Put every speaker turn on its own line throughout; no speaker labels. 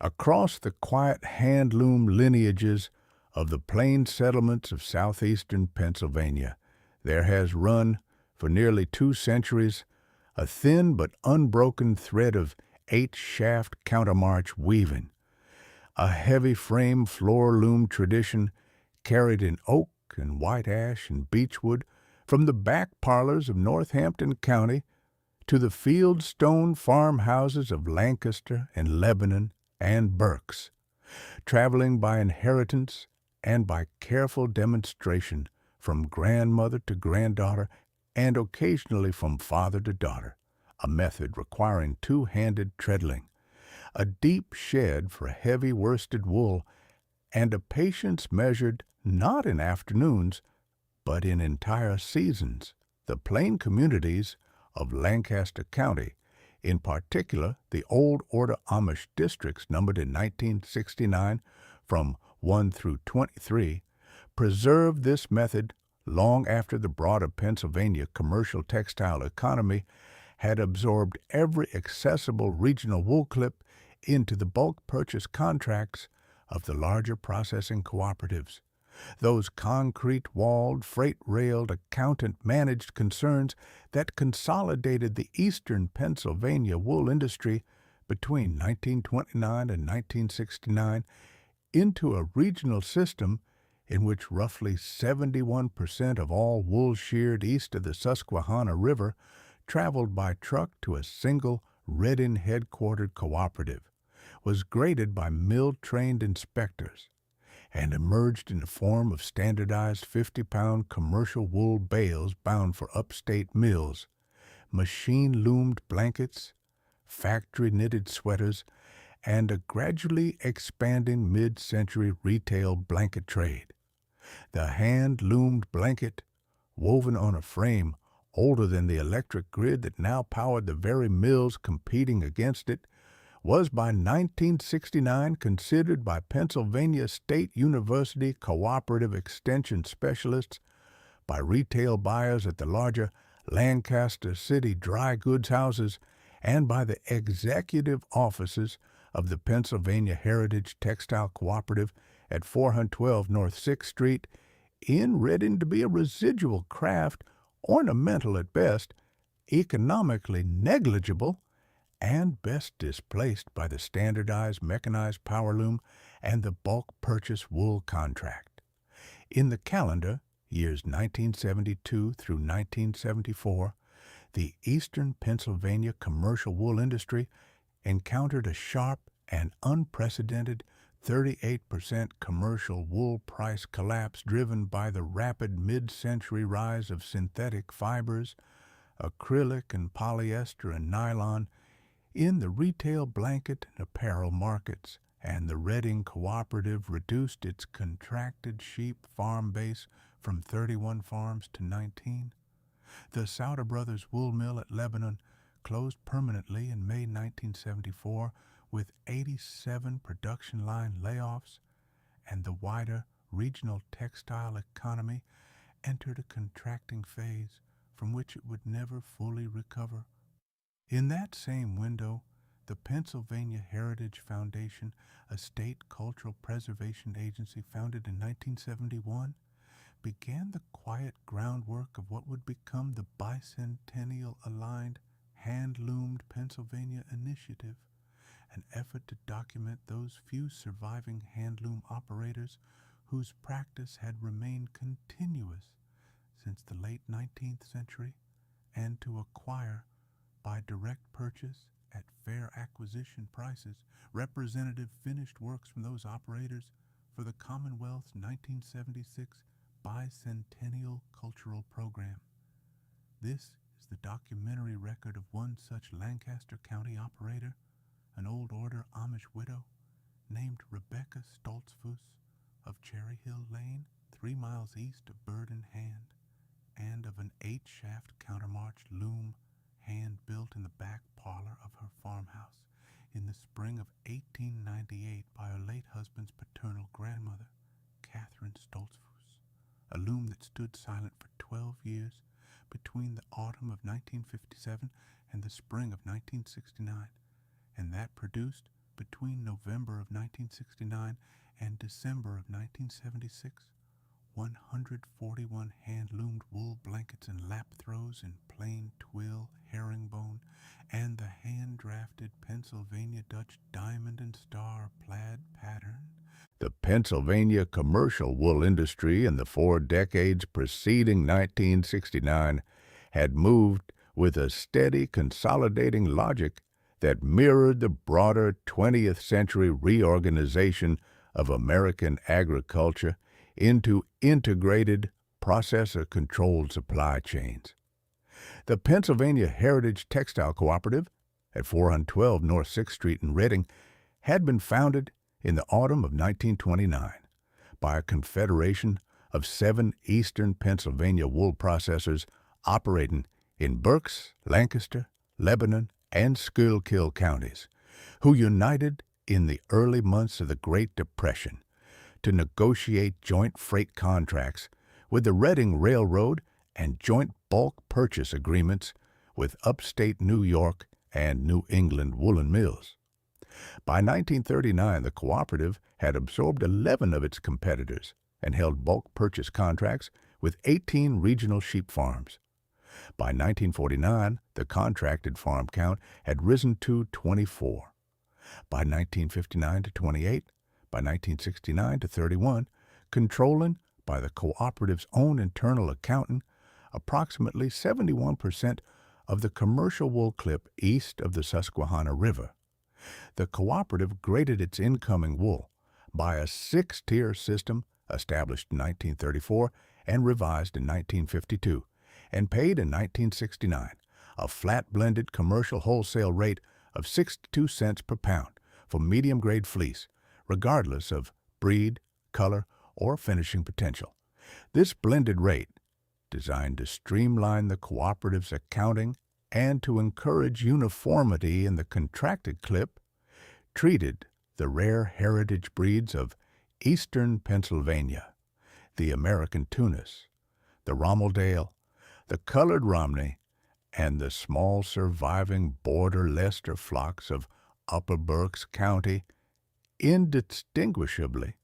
Across the quiet hand-loom lineages of the plain settlements of southeastern Pennsylvania, there has run, for nearly 2 centuries, a thin but unbroken thread of eight-shaft countermarch weaving, a heavy-frame floor-loom tradition carried in oak and white ash and beechwood from the back parlors of Northampton County to the field-stone farmhouses of Lancaster and Lebanon and Berks, traveling by inheritance and by careful demonstration from grandmother to granddaughter and occasionally from father to daughter, a method requiring two-handed treadling, a deep shed for heavy worsted wool, and a patience measured not in afternoons, but in entire seasons. The plain communities of Lancaster County, in particular the Old Order Amish districts numbered in 1969 from 1 through 23, preserved this method long after the broader Pennsylvania commercial textile economy had absorbed every accessible regional wool clip into the bulk purchase contracts of the larger processing cooperatives. Those concrete-walled, freight-railed, accountant-managed concerns that consolidated the eastern Pennsylvania wool industry between 1929 and 1969 into a regional system in which roughly 71% of all wool sheared east of the Susquehanna River traveled by truck to a single Reading-headquartered cooperative, was graded by mill-trained inspectors, and emerged in the form of standardized 50-pound commercial wool bales bound for upstate mills, machine-loomed blankets, factory-knitted sweaters, and a gradually expanding mid-century retail blanket trade. The hand-loomed blanket, woven on a frame older than the electric grid that now powered the very mills competing against it, was by 1969 considered by Pennsylvania State University cooperative extension specialists, by retail buyers at the larger Lancaster City dry goods houses, and by the executive offices of the Pennsylvania Heritage Textile Cooperative at 412 North 6th Street, in Reading to be a residual craft, ornamental at best, economically negligible, and best displaced by the standardized mechanized power loom and the bulk purchase wool contract. In the calendar, years 1972 through 1974, the eastern Pennsylvania commercial wool industry encountered a sharp and unprecedented 38% commercial wool price collapse driven by the rapid mid-century rise of synthetic fibers, acrylic and polyester and nylon, in the retail blanket and apparel markets, and the Reading Cooperative reduced its contracted sheep farm base from 31 farms to 19. The Souter Brothers wool mill at Lebanon closed permanently in May 1974 with 87 production line layoffs, and the wider regional textile economy entered a contracting phase from which it would never fully recover. In that same window, the Pennsylvania Heritage Foundation, a state cultural preservation agency founded in 1971, began the quiet groundwork of what would become the bicentennial-aligned hand-loomed Pennsylvania Initiative, an effort to document those few surviving handloom operators whose practice had remained continuous since the late 19th century, and to acquire, by direct purchase at fair acquisition prices, representative finished works from those operators for the Commonwealth's 1976 Bicentennial Cultural Program. This is the documentary record of one such Lancaster County operator, an old order Amish widow named Rebecca Stoltzfus of Cherry Hill Lane, 3 miles east of Bird in Hand, and of an 8-shaft countermarch loom hand-built in the back parlor of her farmhouse in the spring of 1898 by her late husband's paternal grandmother, Catherine Stoltzfus, a loom that stood silent for 12 years between the autumn of 1957 and the spring of 1969, and that produced, between November of 1969 and December of 1976, 141 hand-loomed wool blankets and lap throws in plain twill, herringbone, and the hand-drafted Pennsylvania Dutch diamond and star plaid pattern. The Pennsylvania commercial wool industry in the 4 decades preceding 1969 had moved with a steady consolidating logic that mirrored the broader 20th century reorganization of American agriculture into integrated, processor-controlled supply chains. The Pennsylvania Heritage Textile Cooperative at 412 North 6th Street in Reading had been founded in the autumn of 1929 by a confederation of 7 eastern Pennsylvania wool processors operating in Berks, Lancaster, Lebanon, and Schuylkill counties, who united in the early months of the Great Depression to negotiate joint freight contracts with the Reading Railroad and joint bulk purchase agreements with upstate New York and New England woolen mills. By 1939, the cooperative had absorbed 11 of its competitors and held bulk purchase contracts with 18 regional sheep farms. By 1949, the contracted farm count had risen to 24. By 1959 to 28, by 1969 to 31, controlling, by the cooperative's own internal accountant, approximately 71% of the commercial wool clip east of the Susquehanna River. The cooperative graded its incoming wool by a 6-tier system established in 1934 and revised in 1952, and paid in 1969 a flat-blended commercial wholesale rate of 62 cents per pound for medium-grade fleece, regardless of breed, color, or finishing potential. This blended rate, designed to streamline the cooperative's accounting and to encourage uniformity in the contracted clip, treated the rare heritage breeds of eastern Pennsylvania, the American Tunis, the Rommeldale, the colored Romney, and the small surviving border Leicester flocks of Upper Berks County indistinguishably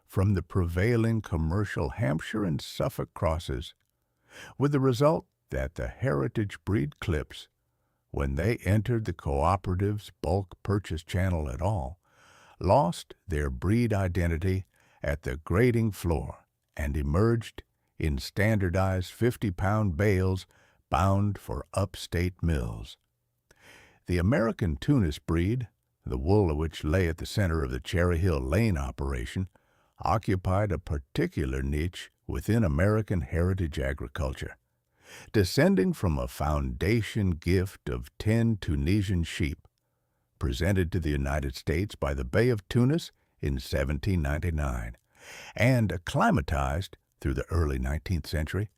from the prevailing commercial Hampshire and Suffolk crosses, with the result that the heritage breed clips, when they entered the cooperative's bulk purchase channel at all, lost their breed identity at the grading floor and emerged in standardized 50-pound bales bound for upstate mills. The American Tunis breed, the wool of which lay at the center of the Cherry Hill Lane operation, occupied a particular niche within American heritage agriculture. Descending from a foundation gift of 10 Tunisian sheep, presented to the United States by the Bay of Tunis in 1799, and acclimatized through the early 19th century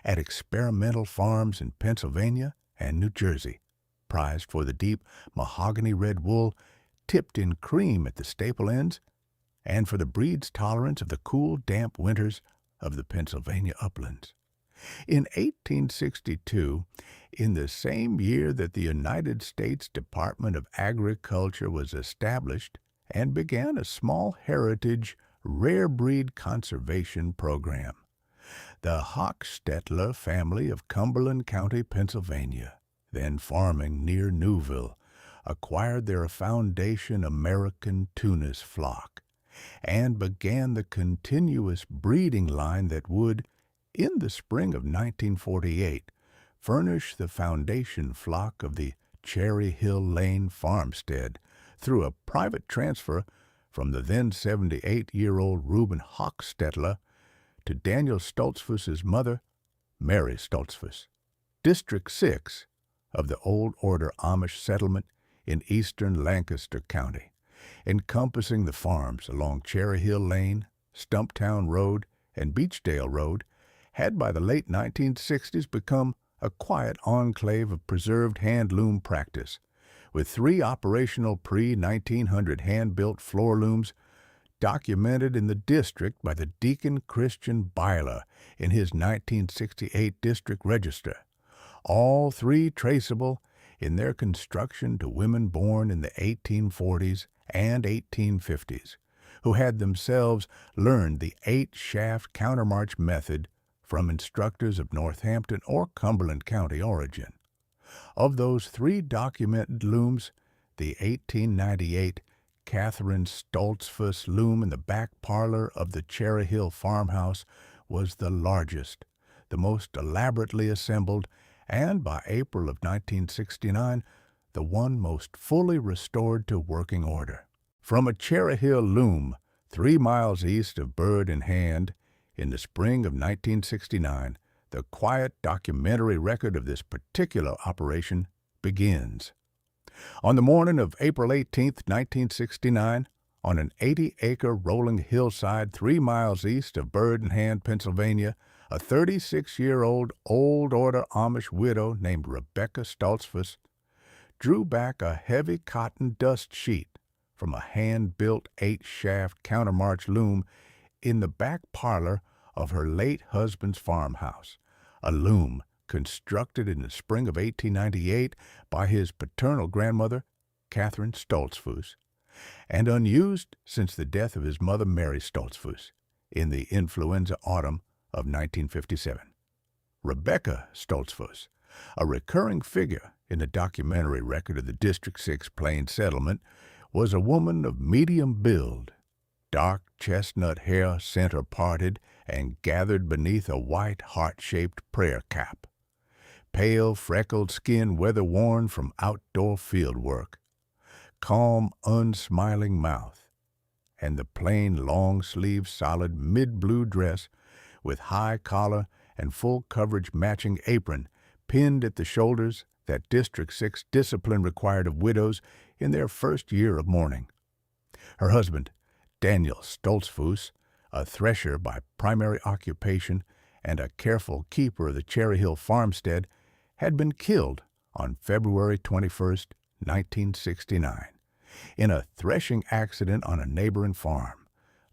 at experimental farms in Pennsylvania and New Jersey, prized for the deep mahogany red wool tipped in cream at the staple ends, and for the breed's tolerance of the cool, damp winters of the Pennsylvania uplands. In 1862, in the same year that the United States Department of Agriculture was established and began a small heritage rare breed conservation program, the Hochstetler family of Cumberland County, Pennsylvania, then farming near Newville, acquired their foundation American Tunis flock and began the continuous breeding line that would, in the spring of 1948, furnish the foundation flock of the Cherry Hill Lane farmstead through a private transfer from the then 78-year-old Reuben Hochstetler to Daniel Stoltzfus's mother, Mary Stoltzfus. District 6 of the Old Order Amish settlement in eastern Lancaster County, encompassing the farms along Cherry Hill Lane, Stumptown Road, and Beechdale Road, had by the late 1960s become a quiet enclave of preserved hand-loom practice, with 3 operational pre-1900 hand-built floor looms documented in the district by the Deacon Christian Byler in his 1968 district register, all 3 traceable in their construction to women born in the 1840s and 1850s, who had themselves learned the 8-shaft countermarch method from instructors of Northampton or Cumberland County origin. Of those 3 documented looms, the 1898 Catherine Stoltzfus loom in the back parlor of the Cherry Hill farmhouse was the largest, the most elaborately assembled, and by April of 1969, the one most fully restored to working order. From a Cherry Hill loom 3 miles east of Bird in Hand, in the spring of 1969, the quiet documentary record of this particular operation begins. On the morning of April 18, 1969, on an 80-acre rolling hillside 3 miles east of Bird in Hand, Pennsylvania, a 36-year-old old-order Amish widow named Rebecca Stoltzfus drew back a heavy cotton dust sheet from a hand-built 8-shaft countermarch loom in the back parlor of her late husband's farmhouse, a loom constructed in the spring of 1898 by his paternal grandmother, Catherine Stoltzfus, and unused since the death of his mother, Mary Stoltzfus, in the influenza autumn of 1957. Rebecca Stoltzfus, a recurring figure in the documentary record of the District 6 Plains settlement, was a woman of medium build, dark chestnut hair center-parted and gathered beneath a white heart-shaped prayer cap, pale, freckled skin weather-worn from outdoor field work, calm, unsmiling mouth, and the plain, long-sleeved, solid mid-blue dress with high collar and full coverage matching apron pinned at the shoulders that District 6 discipline required of widows in their first year of mourning. Her husband, Daniel Stoltzfus, a thresher by primary occupation and a careful keeper of the Cherry Hill farmstead, had been killed on February 21, 1969, in a threshing accident on a neighboring farm,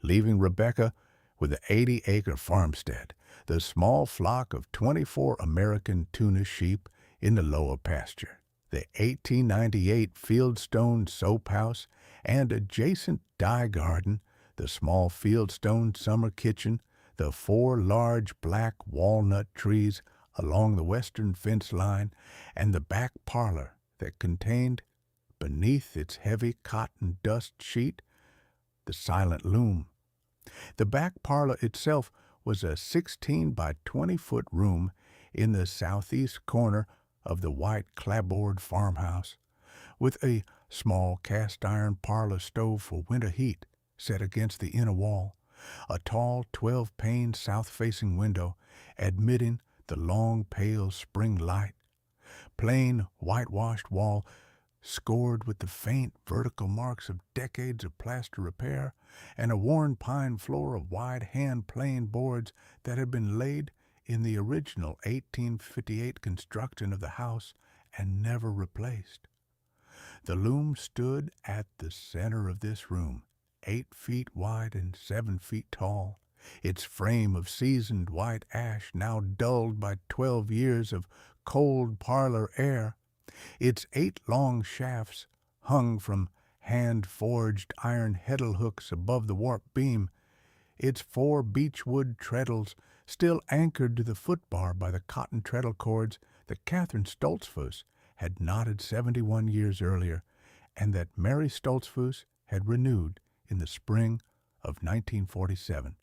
leaving Rebecca with the 80-acre farmstead, the small flock of 24 American tuna sheep in the lower pasture, the 1898 Fieldstone soap house, and adjacent dye garden, the small Fieldstone summer kitchen, the 4 large black walnut trees along the western fence line, and the back parlor that contained, beneath its heavy cotton dust sheet, the silent loom. The back parlor itself was a 16 by 20-foot room in the southeast corner of the white clapboard farmhouse, with a small cast-iron parlor stove for winter heat set against the inner wall, a tall 12-pane south-facing window admitting the long, pale spring light, plain whitewashed wall scored with the faint vertical marks of decades of plaster repair, and a worn pine floor of wide hand-planed boards that had been laid in the original 1858 construction of the house and never replaced. The loom stood at the center of this room, 8 feet wide and 7 feet tall, its frame of seasoned white ash now dulled by 12 years of cold parlor air, its 8 long shafts hung from hand-forged iron heddle hooks above the warp beam, its 4 beechwood treadles still anchored to the footbar by the cotton treadle cords that Catherine Stoltzfus had knotted 71 years earlier, and that Mary Stoltzfus had renewed in the spring of 1947.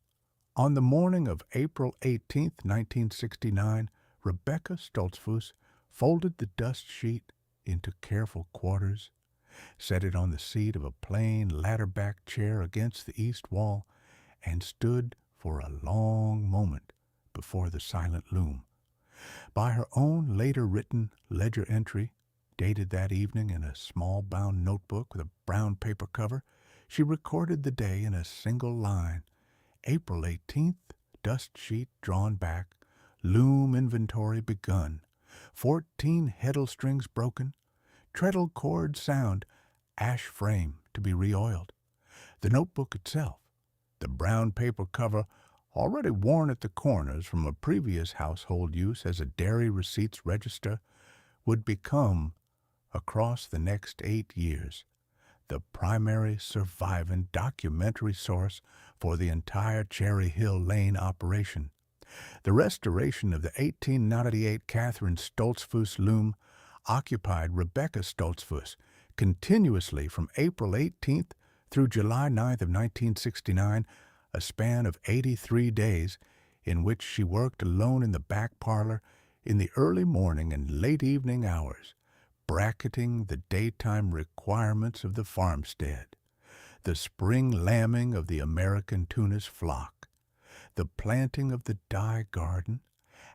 On the morning of April 18, 1969, Rebecca Stoltzfus folded the dust sheet into careful quarters, set it on the seat of a plain ladder-backed chair against the east wall, and stood for a long moment before the silent loom. By her own later-written ledger entry, dated that evening in a small-bound notebook with a brown paper cover, she recorded the day in a single line. April 18th, dust sheet drawn back, loom inventory begun, 14 heddle strings broken, treadle cord sound, ash frame to be re-oiled. The notebook itself, the brown paper cover already worn at the corners from a previous household use as a dairy receipts register, would become, across the next 8 years, the primary surviving documentary source for the entire Cherry Hill Lane operation. The restoration of the 1898 Catherine Stoltzfus loom occupied Rebecca Stoltzfus continuously from April 18th through July 9th of 1969, a span of 83 days in which she worked alone in the back parlor in the early morning and late evening hours, bracketing the daytime requirements of the farmstead, the spring lambing of the American Tunis flock, the planting of the dye garden,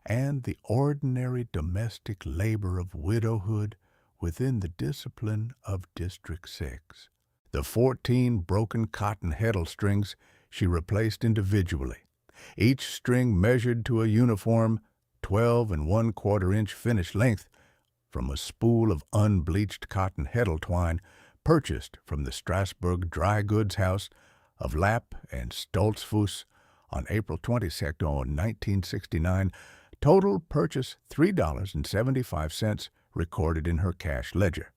and the ordinary domestic labor of widowhood within the discipline of District 6. The 14 broken cotton heddle strings she replaced individually, each string measured to a uniform 12 1/4 inch finished length from a spool of unbleached cotton heddle twine purchased from the Strasburg Dry Goods House of Lapp and Stoltzfus on April 22, 1969, total purchase $3.75 recorded in her cash ledger.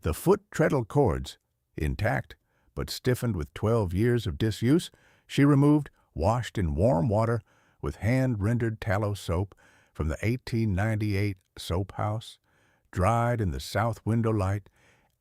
The foot treadle cords, intact but stiffened with 12 years of disuse, she removed, washed in warm water with hand-rendered tallow soap from the 1898 soap house, dried in the south window light,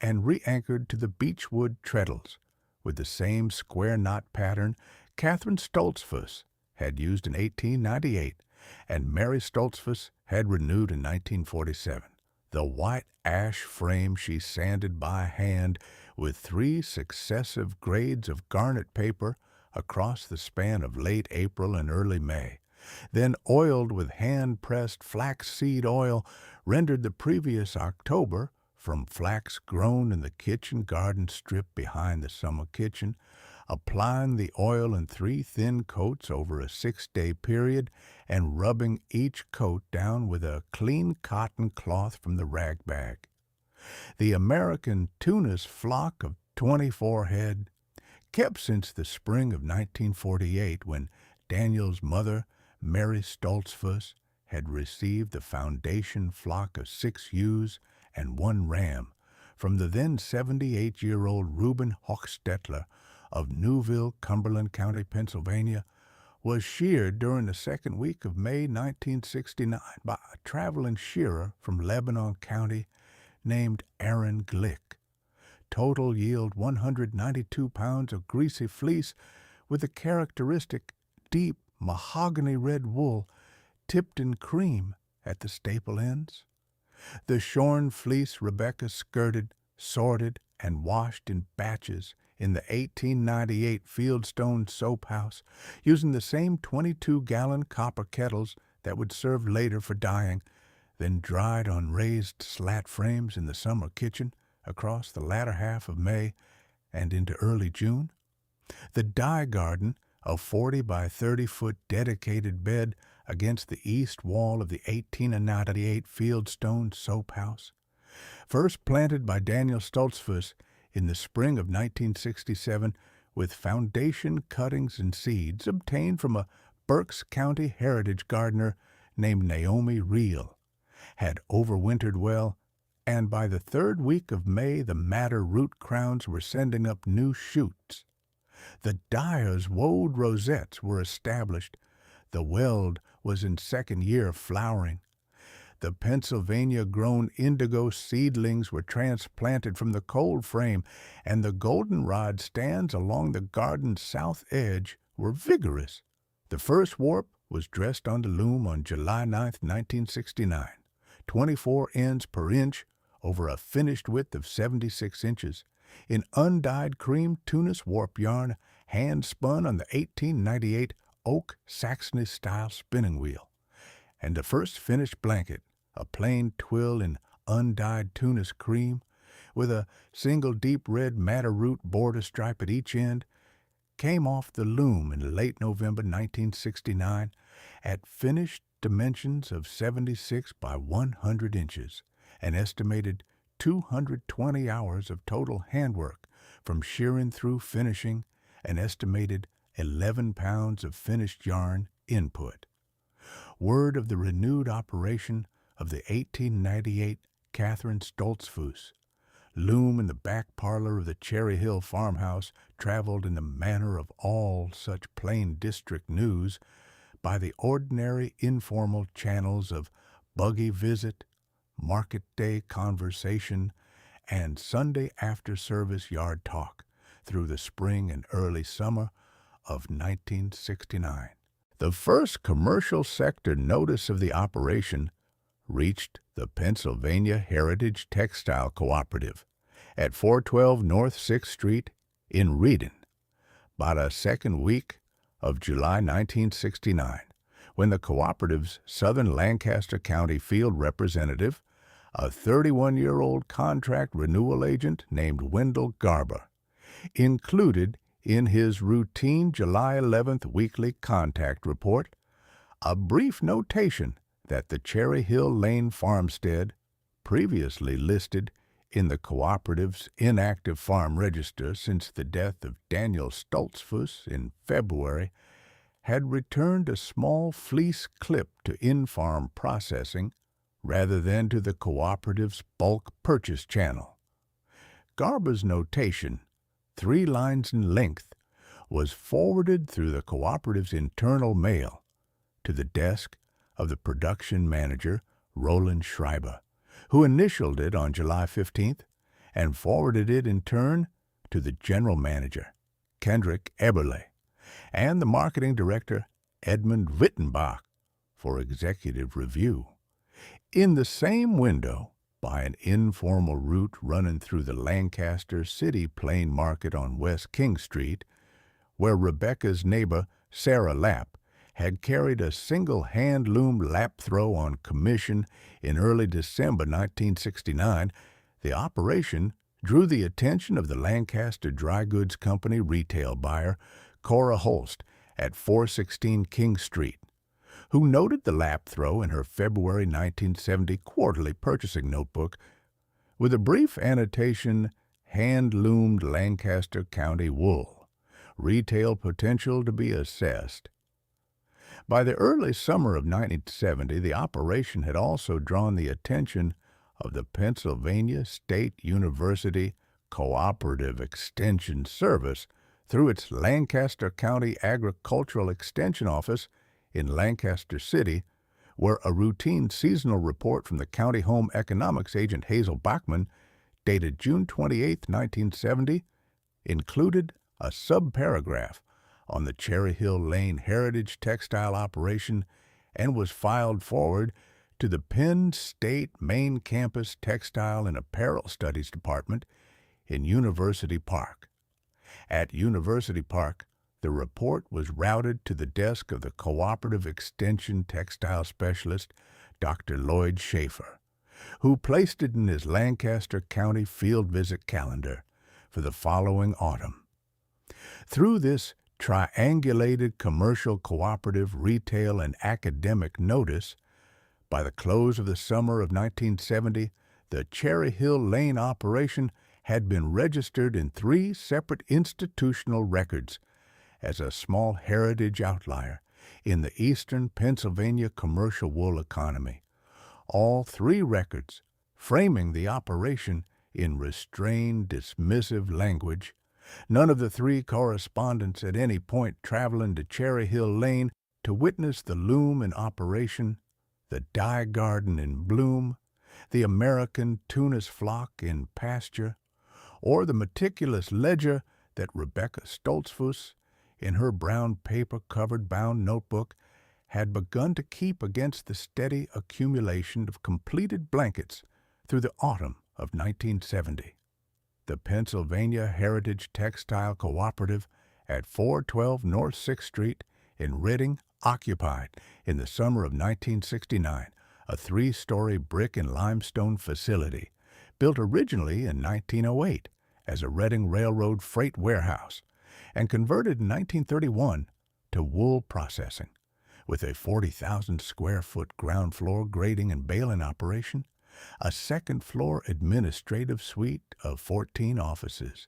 and re-anchored to the beechwood treadles with the same square knot pattern Catherine Stoltzfus had used in 1898 and Mary Stoltzfus had renewed in 1947. The white ash frame she sanded by hand with 3 successive grades of garnet paper across the span of late April and early May, then oiled with hand-pressed flaxseed oil rendered the previous October from flax grown in the kitchen garden strip behind the summer kitchen, applying the oil in 3 thin coats over a 6-day period and rubbing each coat down with a clean cotton cloth from the rag bag. The American Tunis flock of 24 head, kept since the spring of 1948 when Daniel's mother, Mary Stoltzfus, had received the foundation flock of 6 ewes and 1 ram from the then 78-year-old Reuben Hochstetler of Newville, Cumberland County, Pennsylvania, was sheared during the second week of May 1969 by a traveling shearer from Lebanon County named Aaron Glick. Total yield 192 pounds of greasy fleece with the characteristic deep mahogany red wool tipped in cream at the staple ends. The shorn fleece Rebecca skirted, sorted, and washed in batches in the 1898 Fieldstone soap house, using the same 22-gallon copper kettles that would serve later for dyeing, then dried on raised slat frames in the summer kitchen across the latter half of May and into early June. The dye garden, a 40 by 30-foot dedicated bed against the east wall of the 1898 Fieldstone soap house, first planted by Daniel Stoltzfus in the spring of 1967 with foundation cuttings and seeds obtained from a Berks County heritage gardener named Naomi Reel, had overwintered well, and by the 3rd week of May the madder root crowns were sending up new shoots. The dyer's wove rosettes were established. The weld was in 2nd year of flowering. The Pennsylvania-grown indigo seedlings were transplanted from the cold frame, and the goldenrod stands along the garden's south edge were vigorous. The first warp was dressed on the loom on July 9, 1969, 24 ends per inch over a finished width of 76 inches, in undyed cream Tunis warp yarn hand-spun on the 1898 oak Saxony-style spinning wheel, and the first finished blanket, a plain twill in undyed Tunis cream, with a single deep red madder root border stripe at each end, came off the loom in late November 1969 at finished dimensions of 76 by 100 inches, an estimated 220 hours of total handwork from shearing through finishing, an estimated 11 pounds of finished yarn input. Word of the renewed operation of the 1898 Catherine Stoltzfus Loom in the back parlor of the Cherry Hill farmhouse traveled in the manner of all such plain district news by the ordinary informal channels of buggy visit, market day conversation, and Sunday after-service yard talk through the spring and early summer of 1969. The first commercial sector notice of the operation reached the Pennsylvania Heritage Textile Cooperative at 412 North 6th Street in Reading by the second week of July 1969, when the cooperative's Southern Lancaster County field representative, a 31-year-old contract renewal agent named Wendell Garber, included in his routine July 11th weekly contact report a brief notation that the Cherry Hill Lane farmstead, previously listed in the cooperative's inactive farm register since the death of Daniel Stoltzfus in February, had returned a small fleece clip to in-farm processing rather than to the cooperative's bulk purchase channel. Garber's notation, 3 lines in length, was forwarded through the cooperative's internal mail to the desk of the production manager, Roland Schreiber, who initialed it on July 15th and forwarded it in turn to the general manager, Kendrick Eberle, and the marketing director, Edmund Wittenbach, for executive review. In the same window, by an informal route running through the Lancaster City Plain Market on West King Street, where Rebecca's neighbor, Sarah Lapp, had carried a single hand-loomed lap throw on commission in early December 1969, the operation drew the attention of the Lancaster Dry Goods Company retail buyer, Cora Holst, at 416 King Street, who noted the lap throw in her February 1970 quarterly purchasing notebook with a brief annotation, hand-loomed Lancaster County wool, retail potential to be assessed. By the early summer of 1970, the operation had also drawn the attention of the Pennsylvania State University Cooperative Extension Service through its Lancaster County Agricultural Extension Office in Lancaster City, where a routine seasonal report from the county home economics agent Hazel Bachman, dated June 28, 1970, included a subparagraph on the Cherry Hill Lane Heritage Textile operation and was filed forward to the Penn State Main Campus Textile and Apparel Studies Department in University Park. At University Park, the report was routed to the desk of the Cooperative Extension Textile Specialist, Dr. Lloyd Schaefer, who placed it in his Lancaster County field visit calendar for the following autumn. Through this triangulated commercial, cooperative, retail, and academic notice, by the close of the summer of 1970, the Cherry Hill Lane operation had been registered in 3 separate institutional records as a small heritage outlier in the eastern Pennsylvania commercial wool economy. All 3 records framing the operation in restrained, dismissive language. None of the 3 correspondents at any point traveling to Cherry Hill Lane to witness the loom in operation, the dye garden in bloom, the American Tunis flock in pasture, or the meticulous ledger that Rebecca Stoltzfus, in her brown paper-covered bound notebook, had begun to keep against the steady accumulation of completed blankets through the autumn of 1970. The Pennsylvania Heritage Textile Cooperative at 412 North 6th Street in Reading occupied, in the summer of 1969, a 3-story brick and limestone facility built originally in 1908 as a Reading Railroad freight warehouse and converted in 1931 to wool processing, with a 40,000-square-foot ground floor grading and baling operation, a second-floor administrative suite of 14 offices,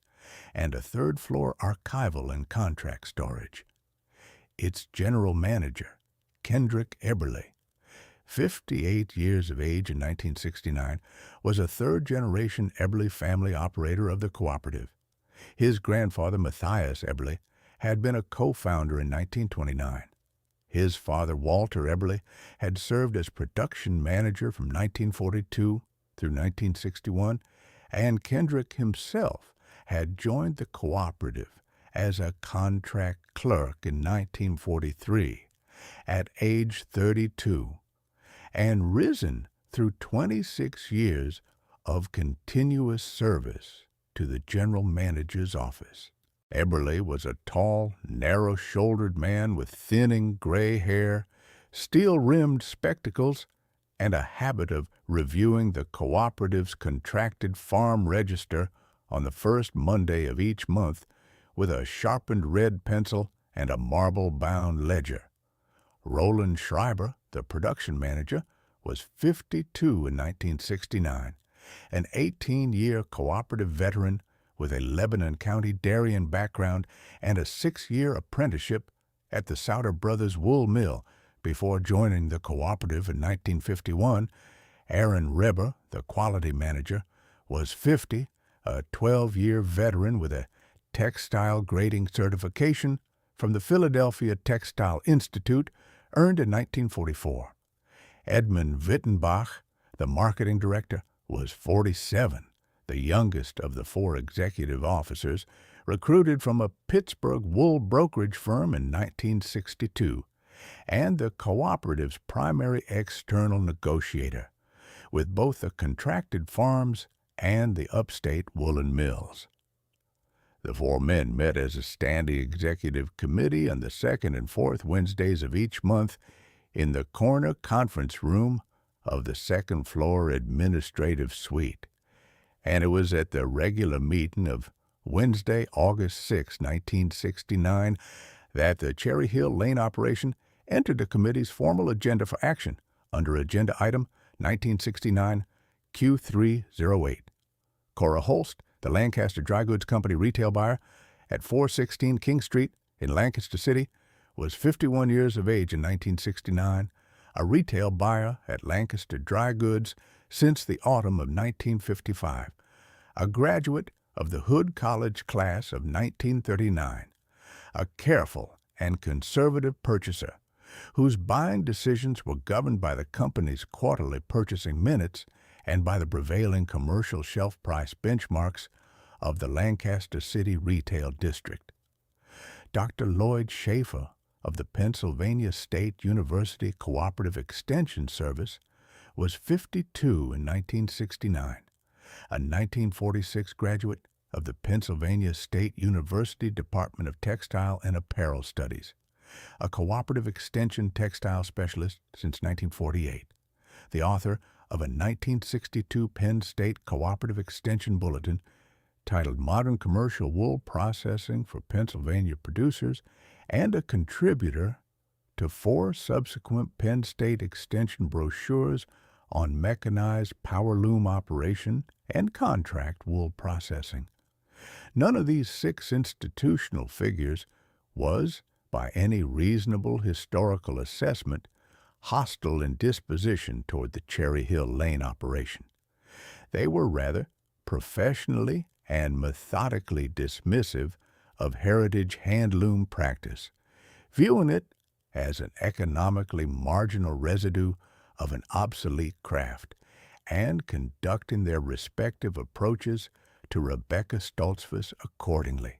and a third-floor archival and contract storage. Its general manager, Kendrick Eberle, 58 years of age in 1969, was a third-generation Eberly family operator of the cooperative. His grandfather, Matthias Eberly, had been a co-founder in 1929. His father, Walter Eberly, had served as production manager from 1942 through 1961, and Kendrick himself had joined the cooperative as a contract clerk in 1943 at age 32 and risen through 26 years of continuous service to the general manager's office. Eberly was a tall, narrow-shouldered man with thinning gray hair, steel-rimmed spectacles, and a habit of reviewing the cooperative's contracted farm register on the first Monday of each month with a sharpened red pencil and a marble-bound ledger. Roland Schreiber, the production manager, was 52 in 1969, an 18-year cooperative veteran with a Lebanon County Darien background and a 6-year apprenticeship at the Souter Brothers Wool Mill before joining the cooperative in 1951. Aaron Reber, the quality manager, was 50, a 12-year veteran with a textile grading certification from the Philadelphia Textile Institute, earned in 1944. Edmund Wittenbach, the marketing director, was 47, the youngest of the 4 executive officers, recruited from a Pittsburgh wool brokerage firm in 1962, and the cooperative's primary external negotiator, with both the contracted farms and the upstate woolen mills. The 4 men met as a standing executive committee on the second and fourth Wednesdays of each month in the corner conference room of the second-floor administrative suite, and it was at the regular meeting of Wednesday, August 6, 1969, that the Cherry Hill Lane operation entered the committee's formal agenda for action under Agenda Item 1969 Q308. Cora Holst, the Lancaster Dry Goods Company retail buyer at 416 King Street in Lancaster City, was 51 years of age in 1969, a retail buyer at Lancaster Dry Goods since the autumn of 1955, a graduate of the Hood College class of 1939, a careful and conservative purchaser whose buying decisions were governed by the company's quarterly purchasing minutes and by the prevailing commercial shelf price benchmarks of the Lancaster City Retail District. Dr. Lloyd Schaefer of the Pennsylvania State University Cooperative Extension Service was 52 in 1969, a 1946 graduate of the Pennsylvania State University Department of Textile and Apparel Studies, a cooperative extension textile specialist since 1948, the author of a 1962 Penn State Cooperative Extension Bulletin titled Modern Commercial Wool Processing for Pennsylvania Producers, and a contributor to 4 subsequent Penn State Extension brochures on mechanized power loom operation and contract wool processing. None of these 6 institutional figures was, by any reasonable historical assessment, hostile in disposition toward the Cherry Hill Lane operation. They were rather professionally and methodically dismissive of heritage hand-loom practice, viewing it as an economically marginal residue of an obsolete craft, and conducting their respective approaches to Rebecca Stoltzfus accordingly,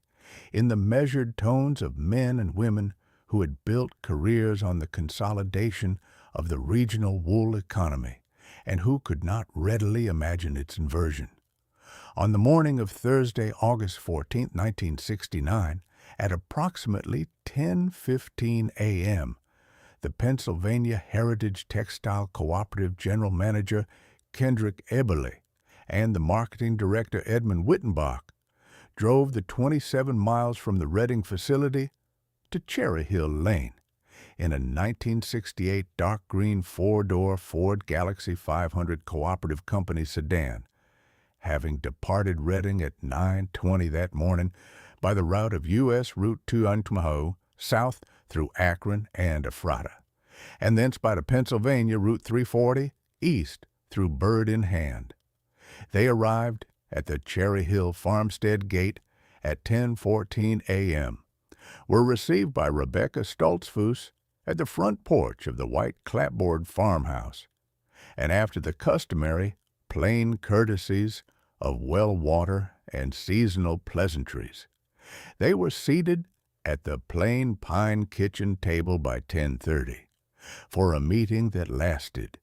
in the measured tones of men and women who had built careers on the consolidation of the regional wool economy, and who could not readily imagine its inversion. On the morning of Thursday, August 14, 1969, at approximately 10:15 a.m., the Pennsylvania Heritage Textile Cooperative General Manager Kendrick Eberly and the Marketing Director Edmund Wittenbach drove the 27 miles from the Reading facility to Cherry Hill Lane in a 1968 dark green 4-door Ford Galaxy 500 Cooperative Company sedan, having departed Reading at 9:20 that morning by the route of U.S. Route 2 Tumahoe, south through Akron and Ephrata, and thence by the Pennsylvania Route 340 east through Bird in Hand. They arrived at the Cherry Hill Farmstead Gate at 10:14 a.m., were received by Rebecca Stoltzfus at the front porch of the white clapboard farmhouse, and after the customary plain courtesies of well water and seasonal pleasantries, they were seated at the plain pine kitchen table by 10:30 for a meeting that lasted,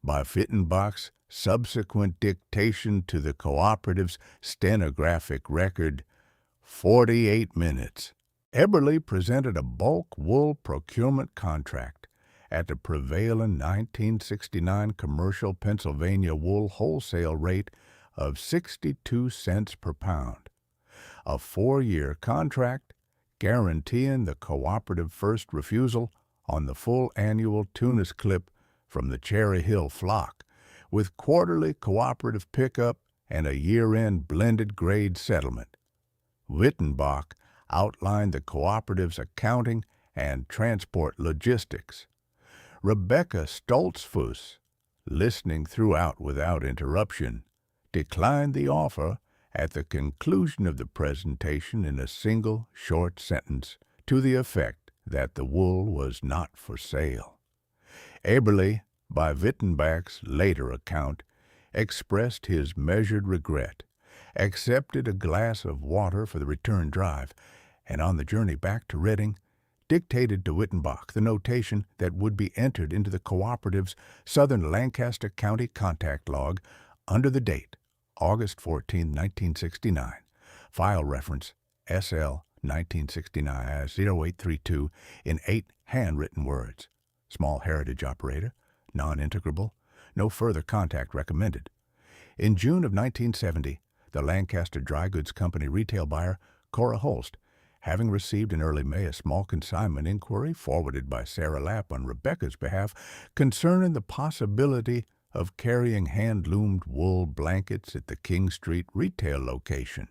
by Fittenbach's subsequent dictation to the cooperative's stenographic record, 48 minutes. Eberly presented a bulk wool procurement contract at the prevailing 1969 commercial Pennsylvania wool wholesale rate of 62 cents per pound, a 4-year contract guaranteeing the cooperative first refusal on the full annual tunis clip from the Cherry Hill flock, with quarterly cooperative pickup and a year-end blended grade settlement. Wittenbach outlined the cooperative's accounting and transport logistics. Rebecca Stoltzfus, listening throughout without interruption, declined the offer at the conclusion of the presentation in a single short sentence to the effect that the wool was not for sale. Eberly, by Wittenbach's later account, expressed his measured regret, accepted a glass of water for the return drive, and on the journey back to Reading, dictated to Wittenbach the notation that would be entered into the cooperative's Southern Lancaster County contact log under the date August 14, 1969, file reference SL 1969-0832 in 8 handwritten words. Small heritage operator, non-integrable, no further contact recommended. In June of 1970, the Lancaster Dry Goods Company retail buyer, Cora Holst, having received in early May a small consignment inquiry forwarded by Sarah Lapp on Rebecca's behalf concerning the possibility of carrying hand-loomed wool blankets at the King Street retail location,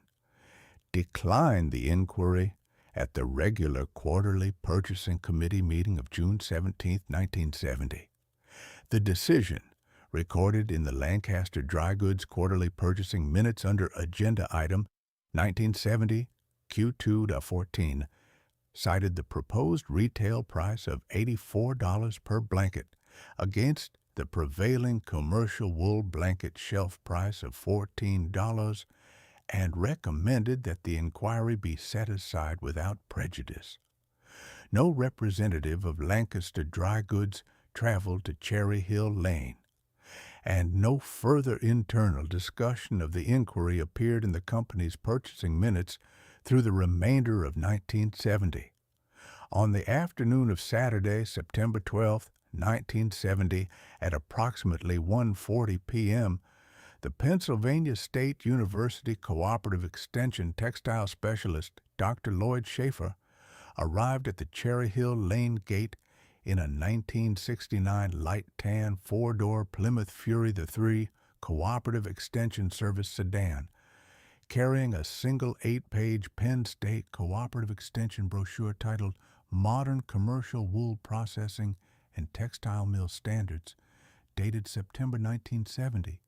declined the inquiry at the regular quarterly purchasing committee meeting of June 17, 1970. The decision, recorded in the Lancaster Dry Goods Quarterly Purchasing Minutes under Agenda Item 1970 Q2-14, cited the proposed retail price of $84 per blanket against the prevailing commercial wool blanket shelf price of $14 and recommended that the inquiry be set aside without prejudice. No representative of Lancaster Dry Goods traveled to Cherry Hill Lane, and no further internal discussion of the inquiry appeared in the company's purchasing minutes through the remainder of 1970. On the afternoon of Saturday, September 12, 1970, at approximately 1:40 p.m., the Pennsylvania State University Cooperative Extension textile specialist, Dr. Lloyd Schaefer, arrived at the Cherry Hill Lane gate in a 1969 light tan 4-door Plymouth Fury III Cooperative Extension Service sedan, carrying a single 8-page Penn State Cooperative Extension brochure titled Modern Commercial Wool Processing and Textile Mill Standards, dated September 1970,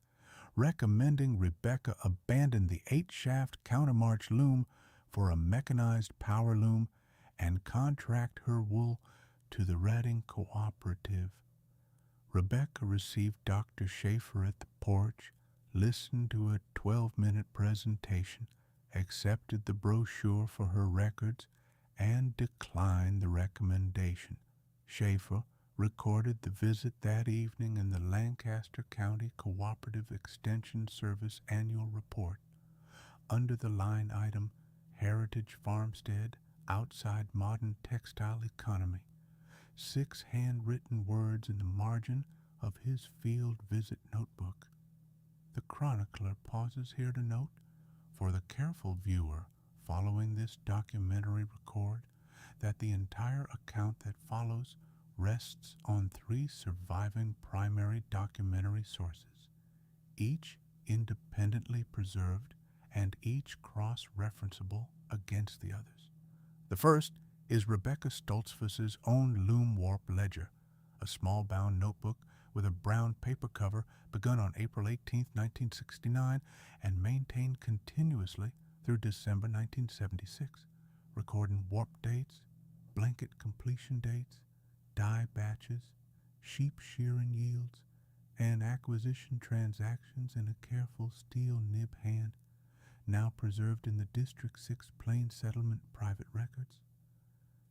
recommending Rebecca abandon the 8-shaft countermarch loom for a mechanized power loom and contract her wool to the Reading Cooperative. Rebecca received Dr. Schaefer at the porch, listened to a 12-minute presentation, accepted the brochure for her records, and declined the recommendation. Schaefer recorded the visit that evening in the Lancaster County Cooperative Extension Service Annual Report under the line item Heritage Farmstead Outside Modern Textile Economy. 6 handwritten words in the margin of his field visit notebook. The chronicler pauses here to note, for the careful viewer following this documentary record, that the entire account that follows rests on 3 surviving primary documentary sources, each independently preserved and each cross-referenceable against the others. The first is Rebecca Stoltzfus's own loom warp ledger, a small-bound notebook with a brown paper cover begun on April 18, 1969, and maintained continuously through December 1976, recording warp dates, blanket completion dates, dye batches, sheep shearing yields, and acquisition transactions in a careful steel nib hand, now preserved in the District 6 Plain Settlement private records.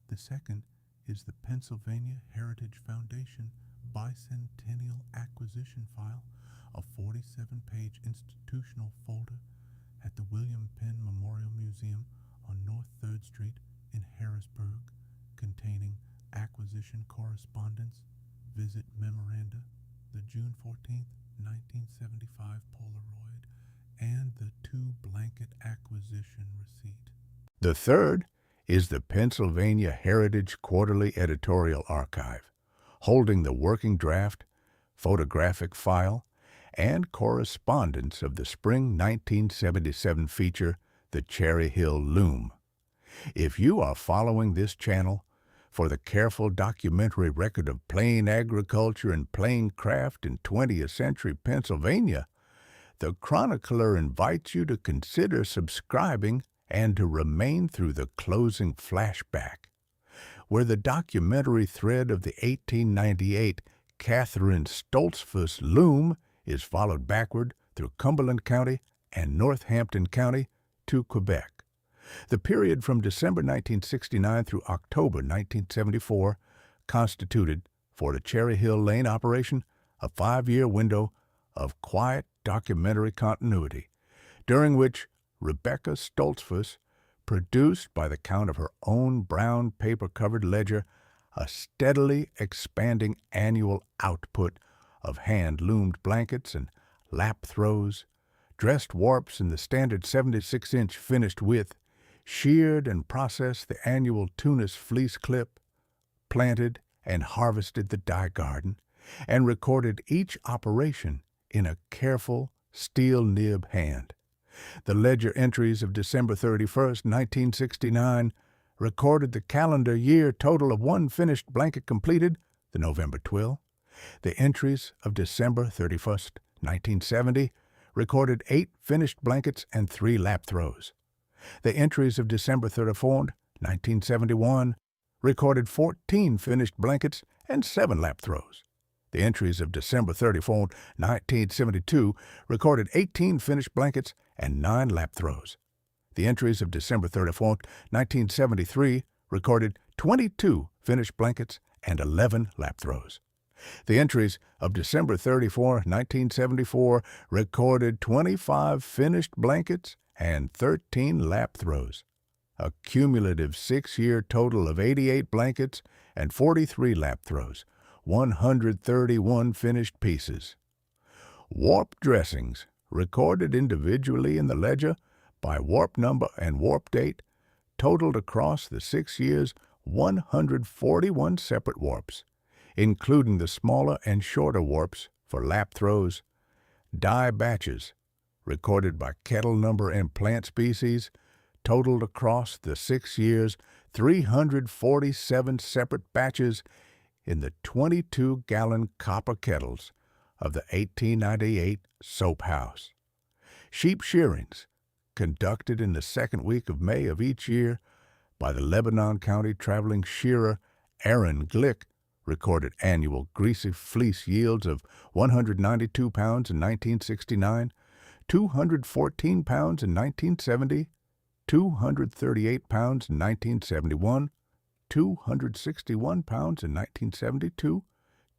The second is the Pennsylvania Heritage Foundation Bicentennial Acquisition File, a 47-page institutional folder at the William Penn Memorial Museum on North 3rd Street in Harrisburg, containing acquisition correspondence, visit memoranda, the June 14, 1975 Polaroid, and the 2-blanket acquisition receipt. The third is the Pennsylvania Heritage Quarterly Editorial Archive, holding the working draft, photographic file, and correspondence of the spring 1977 feature, The Cherry Hill Loom. If you are following this channel for the careful documentary record of plain agriculture and plain craft in 20th century Pennsylvania, the chronicler invites you to consider subscribing and to remain through the closing flashback, where the documentary thread of the 1898 Catherine Stoltzfus Loom is followed backward through Cumberland County and Northampton County to Quebec. The period from December 1969 through October 1974 constituted, for the Cherry Hill Lane operation, a 5-year window of quiet documentary continuity, during which Rebecca Stoltzfus produced, by the count of her own brown paper-covered ledger, a steadily expanding annual output of hand-loomed blankets and lap throws, dressed warps in the standard 76-inch finished width, sheared and processed the annual Tunis fleece clip, planted and harvested the dye garden, and recorded each operation in a careful steel nib hand. The ledger entries of December 31, 1969, recorded the calendar year total of 1 finished blanket completed, the November twill. The entries of December 31, 1970, recorded 8 finished blankets and 3 lap throws. The entries of December 31, 1971, recorded 14 finished blankets and 7 lap throws. The entries of December 31, 1972, recorded 18 finished blankets and 9 lap throws. The entries of December 31, 1973, recorded 22 finished blankets and 11 lap throws. The entries of December 34, 1974, recorded 25 finished blankets and 13 lap throws. A cumulative 6-year total of 88 blankets and 43 lap throws, 131 finished pieces. Warp dressings, recorded individually in the ledger by warp number and warp date, totaled across the 6 years 141 separate warps, including the smaller and shorter warps for lap throws. Dye batches, recorded by kettle number and plant species, totaled across the 6 years 347 separate batches in the 22-gallon copper kettles of the 1898 soap house. Sheep shearings, conducted in the second week of May of each year by the Lebanon County traveling shearer Aaron Glick, recorded annual greasy fleece yields of 192 pounds in 1969, 214 pounds in 1970, 238 pounds in 1971, 261 pounds in 1972,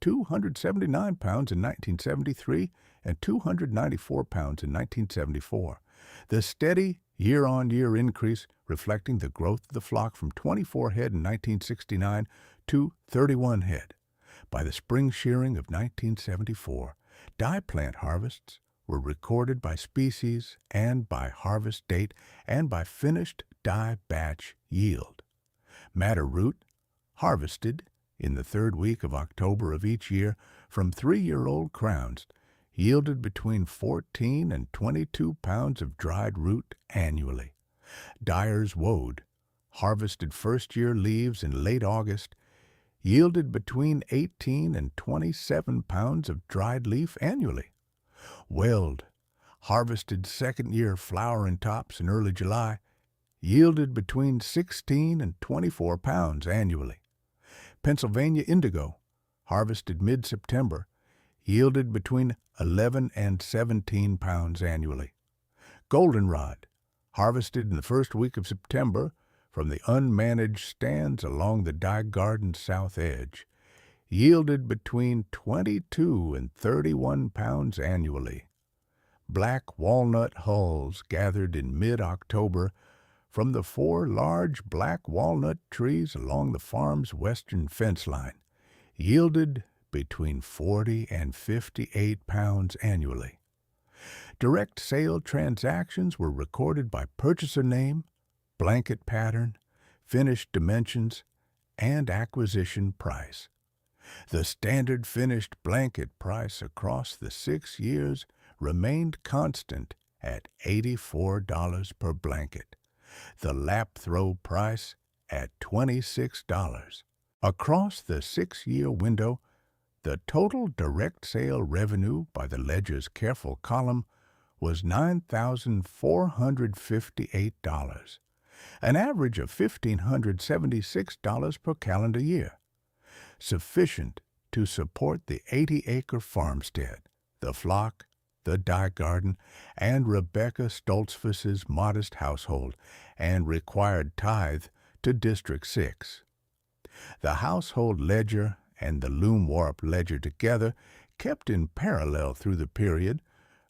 279 pounds in 1973, and 294 pounds in 1974. The steady year-on-year increase reflecting the growth of the flock from 24 head in 1969 to 31 head. By the spring shearing of 1974, dye plant harvests were recorded by species and by harvest date and by finished dye batch yield. Madder root, harvested in the third week of October of each year from 3-year-old crowns, yielded between 14 and 22 pounds of dried root annually. Dyer's woad, harvested first-year leaves in late August, yielded between 18 and 27 pounds of dried leaf annually. Weld, harvested second-year flowering tops in early July, yielded between 16 and 24 pounds annually. Pennsylvania indigo, harvested mid-September, yielded between 11 and 17 pounds annually. Goldenrod, harvested in the first week of September from the unmanaged stands along the dye garden's south edge, yielded between 22 and 31 pounds annually. Black walnut hulls gathered in mid-October from the 4 large black walnut trees along the farm's western fence line, yielded between 40 and 58 pounds annually. Direct sale transactions were recorded by purchaser name, blanket pattern, finished dimensions, and acquisition price. The standard finished blanket price across the 6 years remained constant at $84 per blanket. The lap throw price at $26. Across the 6-year window, the total direct sale revenue by the ledger's careful column was $9,458, an average of $1,576 per calendar year, sufficient to support the 80-acre farmstead, the flock, the dye garden, and Rebecca Stoltzfus's modest household, and required tithe to District 6. The household ledger and the loom warp ledger together, kept in parallel through the period,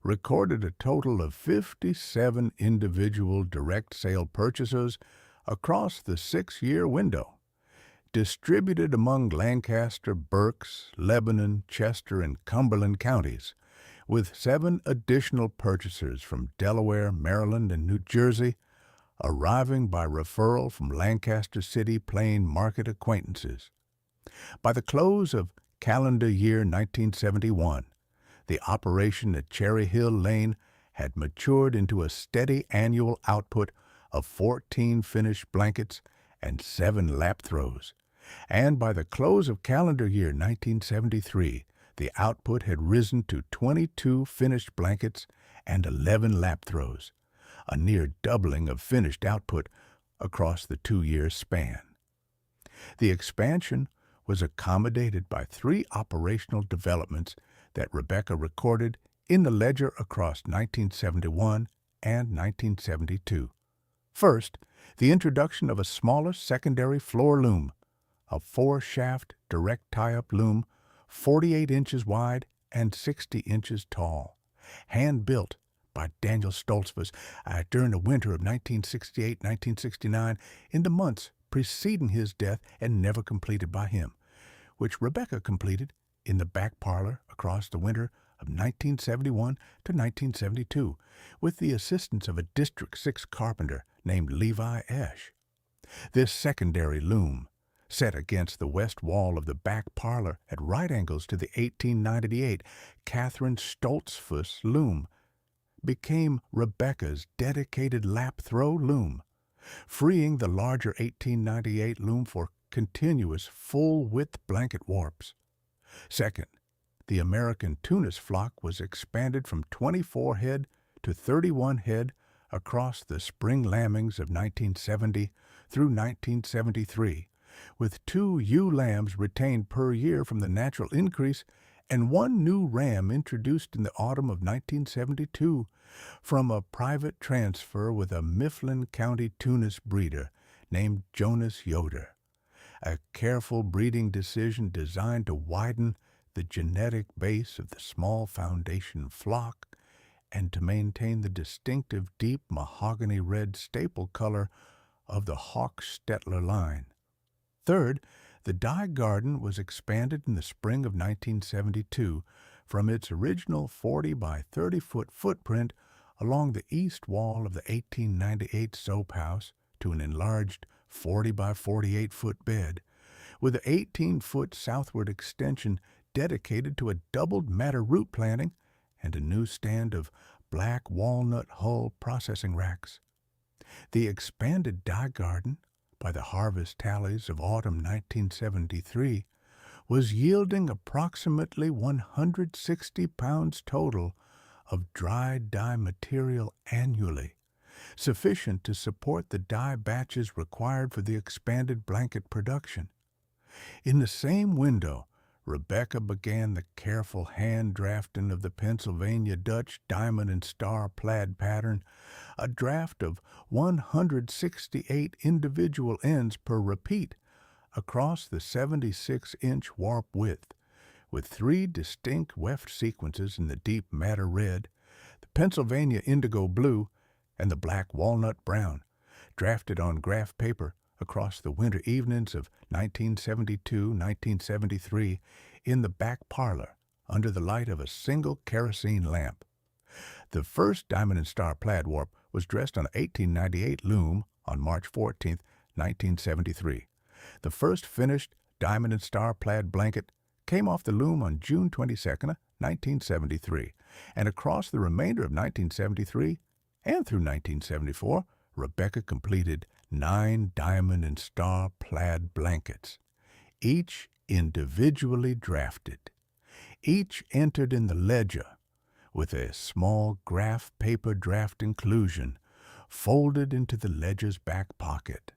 recorded a total of 57 individual direct sale purchasers across the 6-year window, distributed among Lancaster, Berks, Lebanon, Chester, and Cumberland counties, with 7 additional purchasers from Delaware, Maryland, and New Jersey arriving by referral from Lancaster City Plain Market acquaintances. By the close of calendar year 1971, the operation at Cherry Hill Lane had matured into a steady annual output of 14 finished blankets and 7 lap throws, and by the close of calendar year 1973, the output had risen to 22 finished blankets and 11 lap throws, a near doubling of finished output across the 2-year span. The expansion was accommodated by 3 operational developments that Rebecca recorded in the ledger across 1971 and 1972. First, the introduction of a smaller secondary floor loom, a 4-shaft direct tie-up loom 48 inches wide and 60 inches tall, hand-built by Daniel Stoltzfus during the winter of 1968-1969 in the months preceding his death and never completed by him, which Rebecca completed in the back parlor across the winter of 1971 to 1972 with the assistance of a District 6 carpenter named Levi Esch. This secondary loom, set against the west wall of the back parlor at right angles to the 1898 Catherine Stoltzfus loom, became Rebecca's dedicated lap throw loom, freeing the larger 1898 loom for continuous full-width blanket warps. Second, the American Tunis flock was expanded from 24 head to 31 head across the spring lambings of 1970 through 1973, with 2 ewe lambs retained per year from the natural increase and 1 new ram introduced in the autumn of 1972 from a private transfer with a Mifflin County Tunis breeder named Jonas Yoder, a careful breeding decision designed to widen the genetic base of the small foundation flock and to maintain the distinctive deep mahogany red staple color of the Hochstetler line. Third, the dye garden was expanded in the spring of 1972 from its original 40 by 30-foot footprint along the east wall of the 1898 soap house to an enlarged 40 by 48-foot bed, with an 18-foot southward extension dedicated to a doubled madder root planting and a new stand of black walnut hull processing racks. The expanded dye garden, by the harvest tallies of autumn 1973, was yielding approximately 160 pounds total of dry dye material annually, sufficient to support the dye batches required for the expanded blanket production. In the same window, Rebecca began the careful hand drafting of the Pennsylvania Dutch diamond and star plaid pattern, a draft of 168 individual ends per repeat across the 76-inch warp width, with 3 distinct weft sequences in the deep madder red, the Pennsylvania indigo blue, and the black walnut brown, drafted on graph paper across the winter evenings of 1972-1973 in the back parlor under the light of a single kerosene lamp. The first Diamond and Star plaid warp was dressed on a 1898 loom on March 14, 1973. The first finished Diamond and Star plaid blanket came off the loom on June 22, 1973, and across the remainder of 1973 and through 1974, Rebecca completed 9 Diamond and Star plaid blankets, each individually drafted, each entered in the ledger with a small graph paper draft inclusion folded into the ledger's back pocket.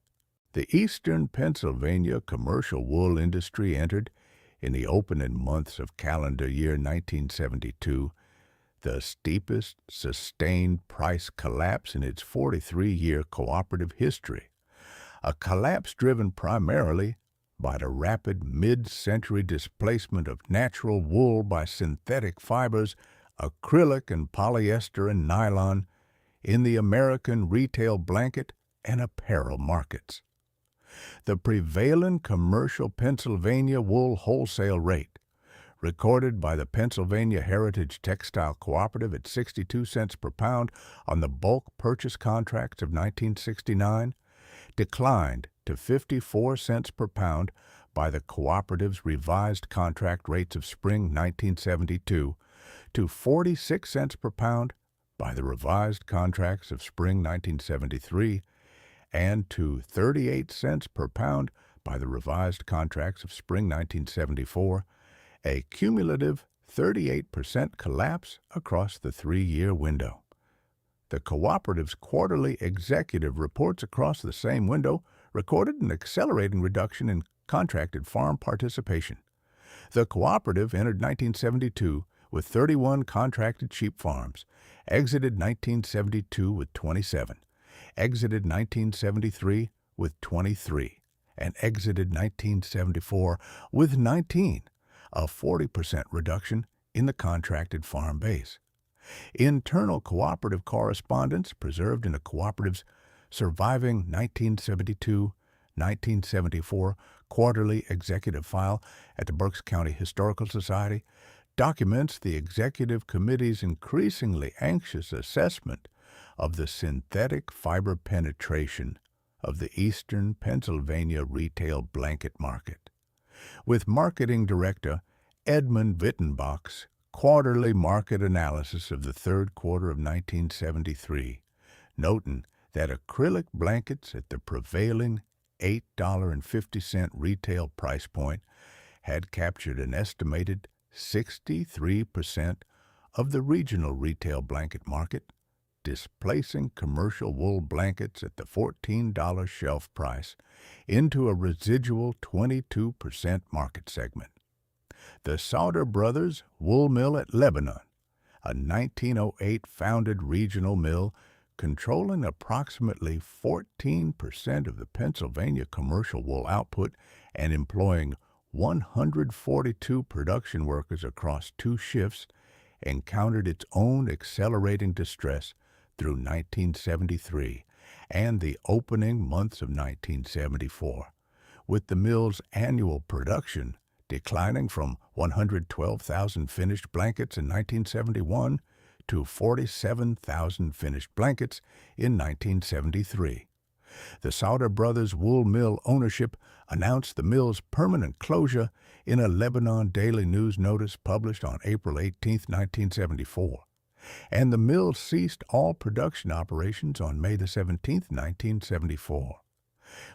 The eastern Pennsylvania commercial wool industry entered, in the opening months of calendar year 1972, the steepest sustained price collapse in its 43-year cooperative history, a collapse driven primarily by the rapid mid-century displacement of natural wool by synthetic fibers, acrylic and polyester and nylon, in the American retail blanket and apparel markets. The prevailing commercial Pennsylvania wool wholesale rate, recorded by the Pennsylvania Heritage Textile Cooperative at 62 cents per pound on the bulk purchase contracts of 1969, declined to 54 cents per pound by the cooperative's revised contract rates of spring 1972, to 46 cents per pound by the revised contracts of spring 1973, and to 38 cents per pound by the revised contracts of spring 1974, a cumulative 38% collapse across the 3-year window. The cooperative's quarterly executive reports across the same window recorded an accelerating reduction in contracted farm participation. The cooperative entered 1972 with 31 contracted sheep farms, exited 1972 with 27, exited 1973 with 23, and exited 1974 with 19, a 40% reduction in the contracted farm base. Internal cooperative correspondence preserved in the cooperative's surviving 1972-1974 quarterly executive file at the Berks County Historical Society documents the executive committee's increasingly anxious assessment of the synthetic fiber penetration of the eastern Pennsylvania retail blanket market, with marketing director Edmund Wittenbach's quarterly market analysis of the third quarter of 1973, noting that acrylic blankets at the prevailing $8.50 retail price point had captured an estimated 63% of the regional retail blanket market, displacing commercial wool blankets at the $14 shelf price into a residual 22% market segment. The Sauter Brothers Wool Mill at Lebanon, a 1908 founded regional mill controlling approximately 14% of the Pennsylvania commercial wool output and employing 142 production workers across 2 shifts, encountered its own accelerating distress through 1973 and the opening months of 1974, with the mill's annual production declining from 112,000 finished blankets in 1971 to 47,000 finished blankets in 1973. The Sauter Brothers Wool Mill ownership announced the mill's permanent closure in a Lebanon Daily News notice published on April 18, 1974, and the mill ceased all production operations on May 17, 1974.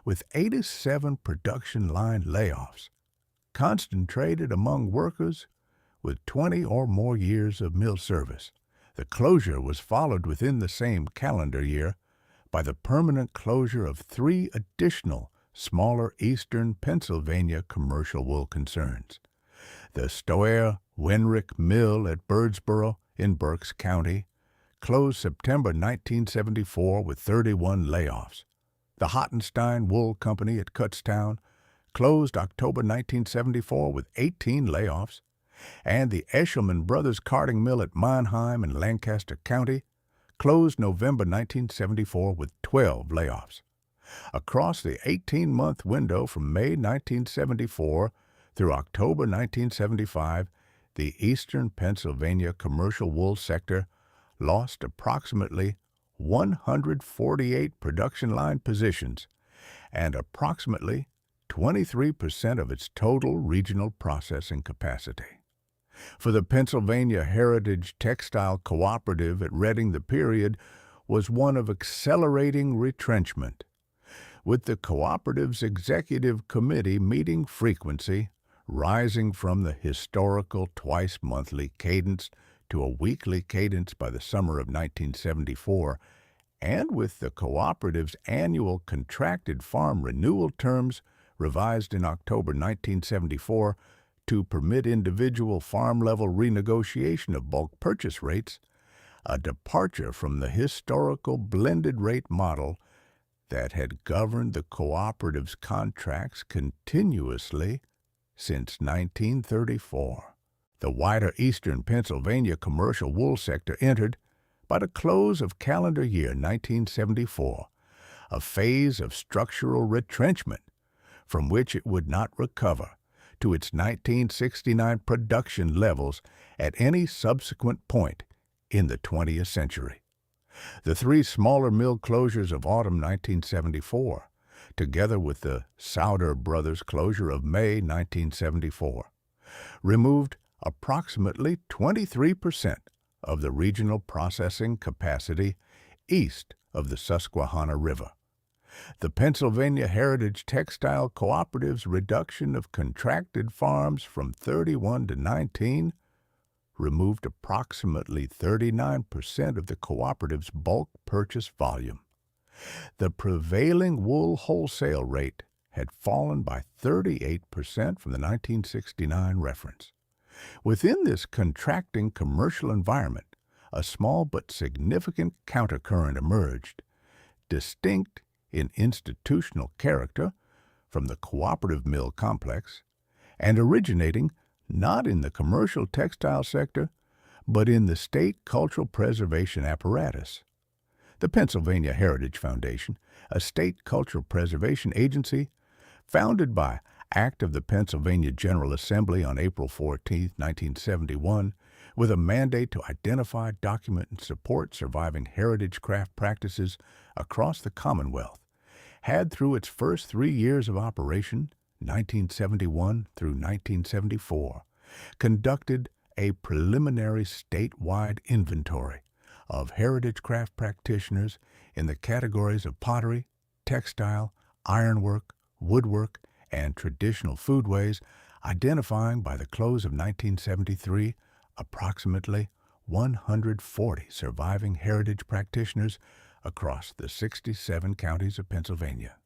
with 87 production line layoffs, concentrated among workers with 20 or more years of mill service. The closure was followed within the same calendar year by the permanent closure of 3 additional smaller eastern Pennsylvania commercial wool concerns. The Stoer Wenrick Mill at Birdsboro in Berks County closed September 1974 with 31 layoffs. The Hottenstein Wool Company at Kutztown closed October 1974 with 18 layoffs, and the Eshelman Brothers Carding Mill at Mannheim in Lancaster County closed November 1974 with 12 layoffs. Across the 18-month window from May 1974 through October 1975, the eastern Pennsylvania commercial wool sector lost approximately 148 production line positions and approximately 23% of its total regional processing capacity. For the Pennsylvania Heritage Textile Cooperative at Reading, the period was one of accelerating retrenchment, with the cooperative's executive committee meeting frequency rising from the historical twice-monthly cadence to a weekly cadence by the summer of 1974, and with the cooperative's annual contracted farm renewal terms revised in October 1974 to permit individual farm-level renegotiation of bulk purchase rates, a departure from the historical blended rate model that had governed the cooperative's contracts continuously since 1934. The wider eastern Pennsylvania commercial wool sector entered, by the close of calendar year 1974, a phase of structural retrenchment from which it would not recover to its 1969 production levels at any subsequent point in the 20th century. The 3 smaller mill closures of autumn 1974, together with the Souder Brothers closure of May 1974, removed approximately 23% of the regional processing capacity east of the Susquehanna River. The Pennsylvania Heritage Textile Cooperative's reduction of contracted farms from 31 to 19 removed approximately 39% of the cooperative's bulk purchase volume. The prevailing wool wholesale rate had fallen by 38% from the 1969 reference. Within this contracting commercial environment, a small but significant countercurrent emerged, distinct in institutional character from the cooperative mill complex, and originating not in the commercial textile sector, but in the state cultural preservation apparatus. The Pennsylvania Heritage Foundation, a state cultural preservation agency founded by Act of the Pennsylvania General Assembly on April 14, 1971, with a mandate to identify, document, and support surviving heritage craft practices across the Commonwealth, had through its first 3 years of operation, 1971 through 1974, conducted a preliminary statewide inventory of heritage craft practitioners in the categories of pottery, textile, ironwork, woodwork, and traditional foodways, identifying by the close of 1973 approximately 140 surviving heritage practitioners across the 67 counties of Pennsylvania.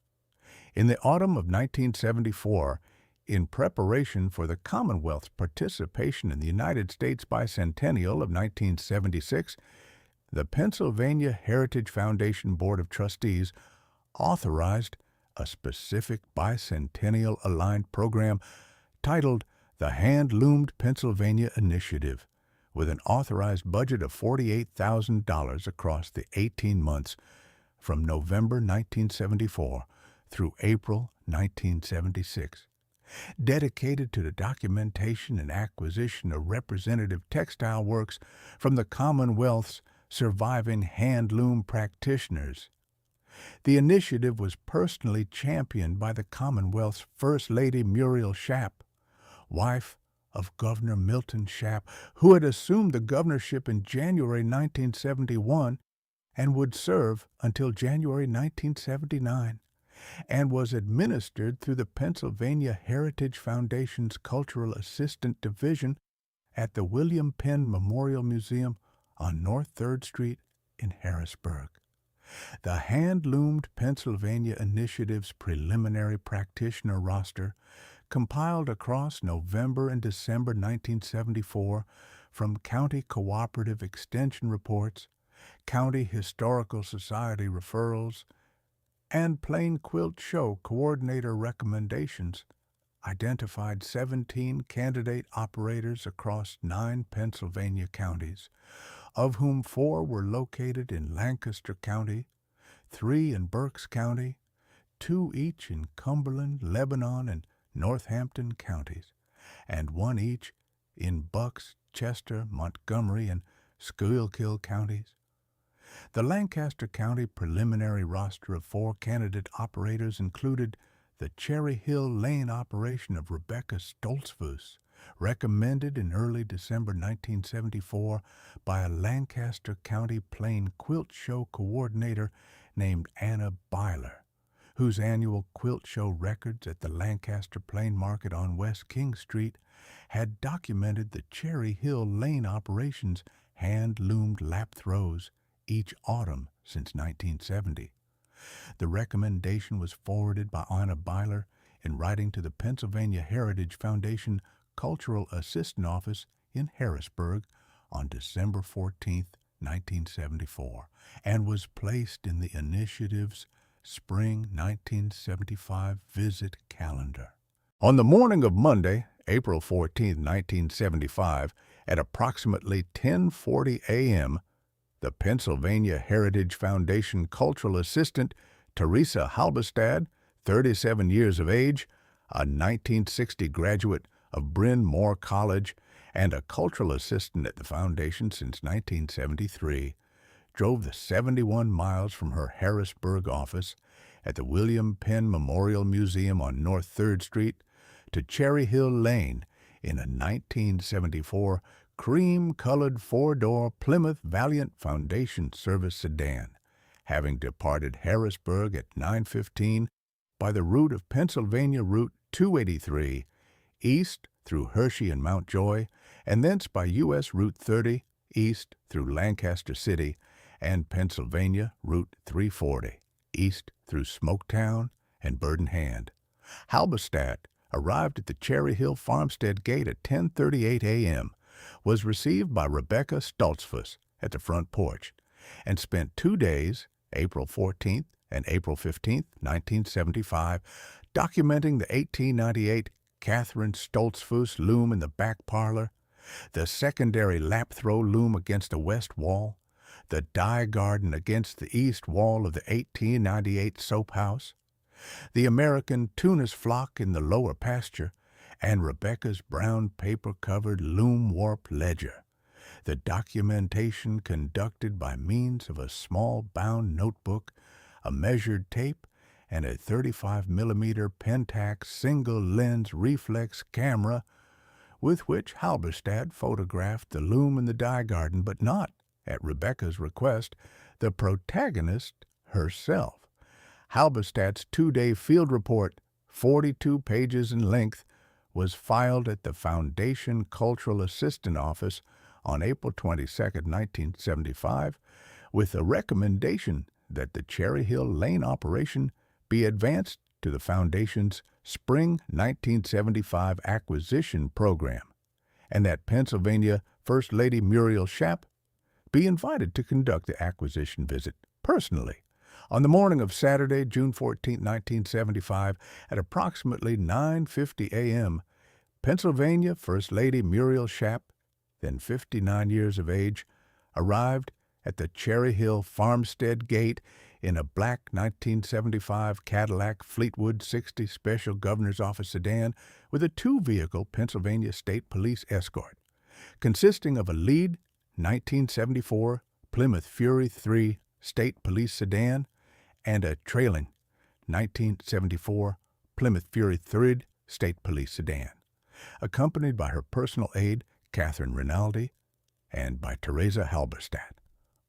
In the autumn of 1974, in preparation for the Commonwealth's participation in the United States Bicentennial of 1976, the Pennsylvania Heritage Foundation Board of Trustees authorized a specific bicentennial-aligned program titled the Hand-Loomed Pennsylvania Initiative, with an authorized budget of $48,000 across the 18 months from November 1974 through April 1976, dedicated to the documentation and acquisition of representative textile works from the Commonwealth's surviving hand-loom practitioners. The initiative was personally championed by the Commonwealth's First Lady Muriel Shapp, wife of Governor Milton Shapp, who had assumed the governorship in January 1971 and would serve until January 1979. and was administered through the Pennsylvania Heritage Foundation's Cultural Assistant Division at the William Penn Memorial Museum on North 3rd Street in Harrisburg. The Hand-Loomed Pennsylvania Initiative's preliminary practitioner roster, compiled across November and December 1974 from county cooperative extension reports, county historical society referrals, and plain quilt show coordinator recommendations, identified 17 candidate operators across 9 Pennsylvania counties, of whom 4 were located in Lancaster County, 3 in Berks County, 2 each in Cumberland, Lebanon, and Northampton counties, and 1 each in Bucks, Chester, Montgomery, and Schuylkill counties. The Lancaster County preliminary roster of 4 candidate operators included the Cherry Hill Lane operation of Rebecca Stoltzfus, recommended in early December 1974 by a Lancaster County plain quilt show coordinator named Anna Byler, whose annual quilt show records at the Lancaster Plain Market on West King Street had documented the Cherry Hill Lane operation's hand-loomed lap throws each autumn since 1970. The recommendation was forwarded by Anna Byler in writing to the Pennsylvania Heritage Foundation Cultural Assistant Office in Harrisburg on December 14, 1974, and was placed in the initiative's Spring 1975 visit calendar. On the morning of Monday, April 14, 1975, at approximately 10:40 a.m., the Pennsylvania Heritage Foundation Cultural Assistant Teresa Halberstad, 37 years of age, a 1960 graduate of Bryn Mawr College and a cultural assistant at the foundation since 1973, drove the 71 miles from her Harrisburg office at the William Penn Memorial Museum on North 3rd Street to Cherry Hill Lane in a 1974 cream-colored 4-door Plymouth Valiant Foundation Service sedan, having departed Harrisburg at 9:15 by the route of Pennsylvania Route 283 east through Hershey and Mount Joy, and thence by U.S. Route 30 east through Lancaster City and Pennsylvania Route 340 east through Smoketown and Burden Hand. Halberstadt arrived at the Cherry Hill Farmstead Gate at 10:38 a.m., was received by Rebecca Stoltzfus at the front porch, and spent 2 days, April 14th and April 15th, 1975, documenting the 1898 Catherine Stoltzfus loom in the back parlor, the secondary lap-throw loom against the west wall, the dye garden against the east wall of the 1898 soap house, the American Tunis flock in the lower pasture, and Rebecca's brown paper-covered loom warp ledger, the documentation conducted by means of a small bound notebook, a measured tape, and a 35mm Pentax single-lens reflex camera with which Halberstadt photographed the loom in the dye garden, but not, at Rebecca's request, the protagonist herself. Halberstadt's 2-day field report, 42 pages in length, was filed at the Foundation Cultural Assistant Office on April 22, 1975, with a recommendation that the Cherry Hill Lane operation be advanced to the Foundation's Spring 1975 acquisition program, and that Pennsylvania First Lady Muriel Shapp be invited to conduct the acquisition visit personally on the morning of Saturday, June 14, 1975, at approximately 9:50 a.m., Pennsylvania First Lady Muriel Shapp, then 59 years of age, arrived at the Cherry Hill Farmstead Gate in a black 1975 Cadillac Fleetwood 60 Special Governor's Office sedan with a 2-vehicle Pennsylvania State Police escort, consisting of a lead 1974 Plymouth Fury 3 State Police sedan and a trailing 1974 Plymouth Fury 3 State Police sedan, accompanied by her personal aide, Catherine Rinaldi, and by Teresa Halberstadt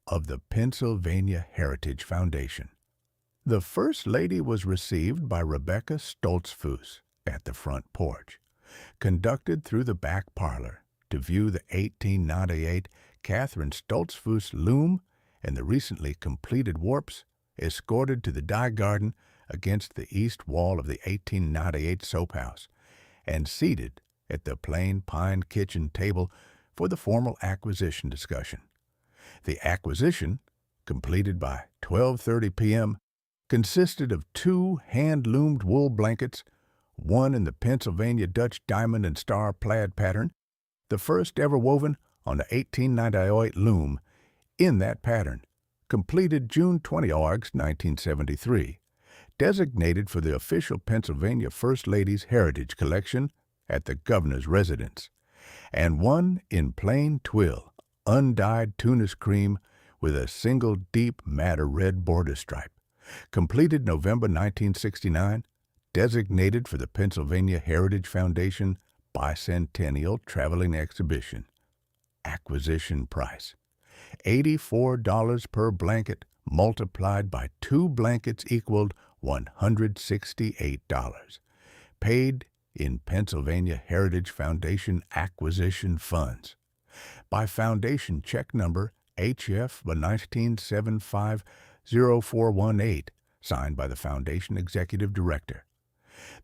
of the Pennsylvania Heritage Foundation. The First Lady was received by Rebecca Stoltzfus at the front porch, conducted through the back parlor to view the 1898 Catherine Stoltzfus loom and the recently completed warps, escorted to the dye garden against the east wall of the 1898 soap house, and seated at the plain pine kitchen table for the formal acquisition discussion. The acquisition, completed by 12:30 p.m., consisted of 2 hand-loomed wool blankets, one in the Pennsylvania Dutch diamond and star plaid pattern, the first ever woven on the 1898 loom in that pattern, completed June 20, 1973, designated for the official Pennsylvania First Lady's Heritage Collection at the governor's residence, and one in plain twill, undyed Tunis cream with a single deep madder red border stripe, completed November 1969, designated for the Pennsylvania Heritage Foundation Bicentennial Traveling Exhibition. Acquisition price: $84 per blanket multiplied by 2 blankets equaled $168, paid in Pennsylvania Heritage Foundation acquisition funds. By Foundation check number HF 19750418, signed by the Foundation Executive Director.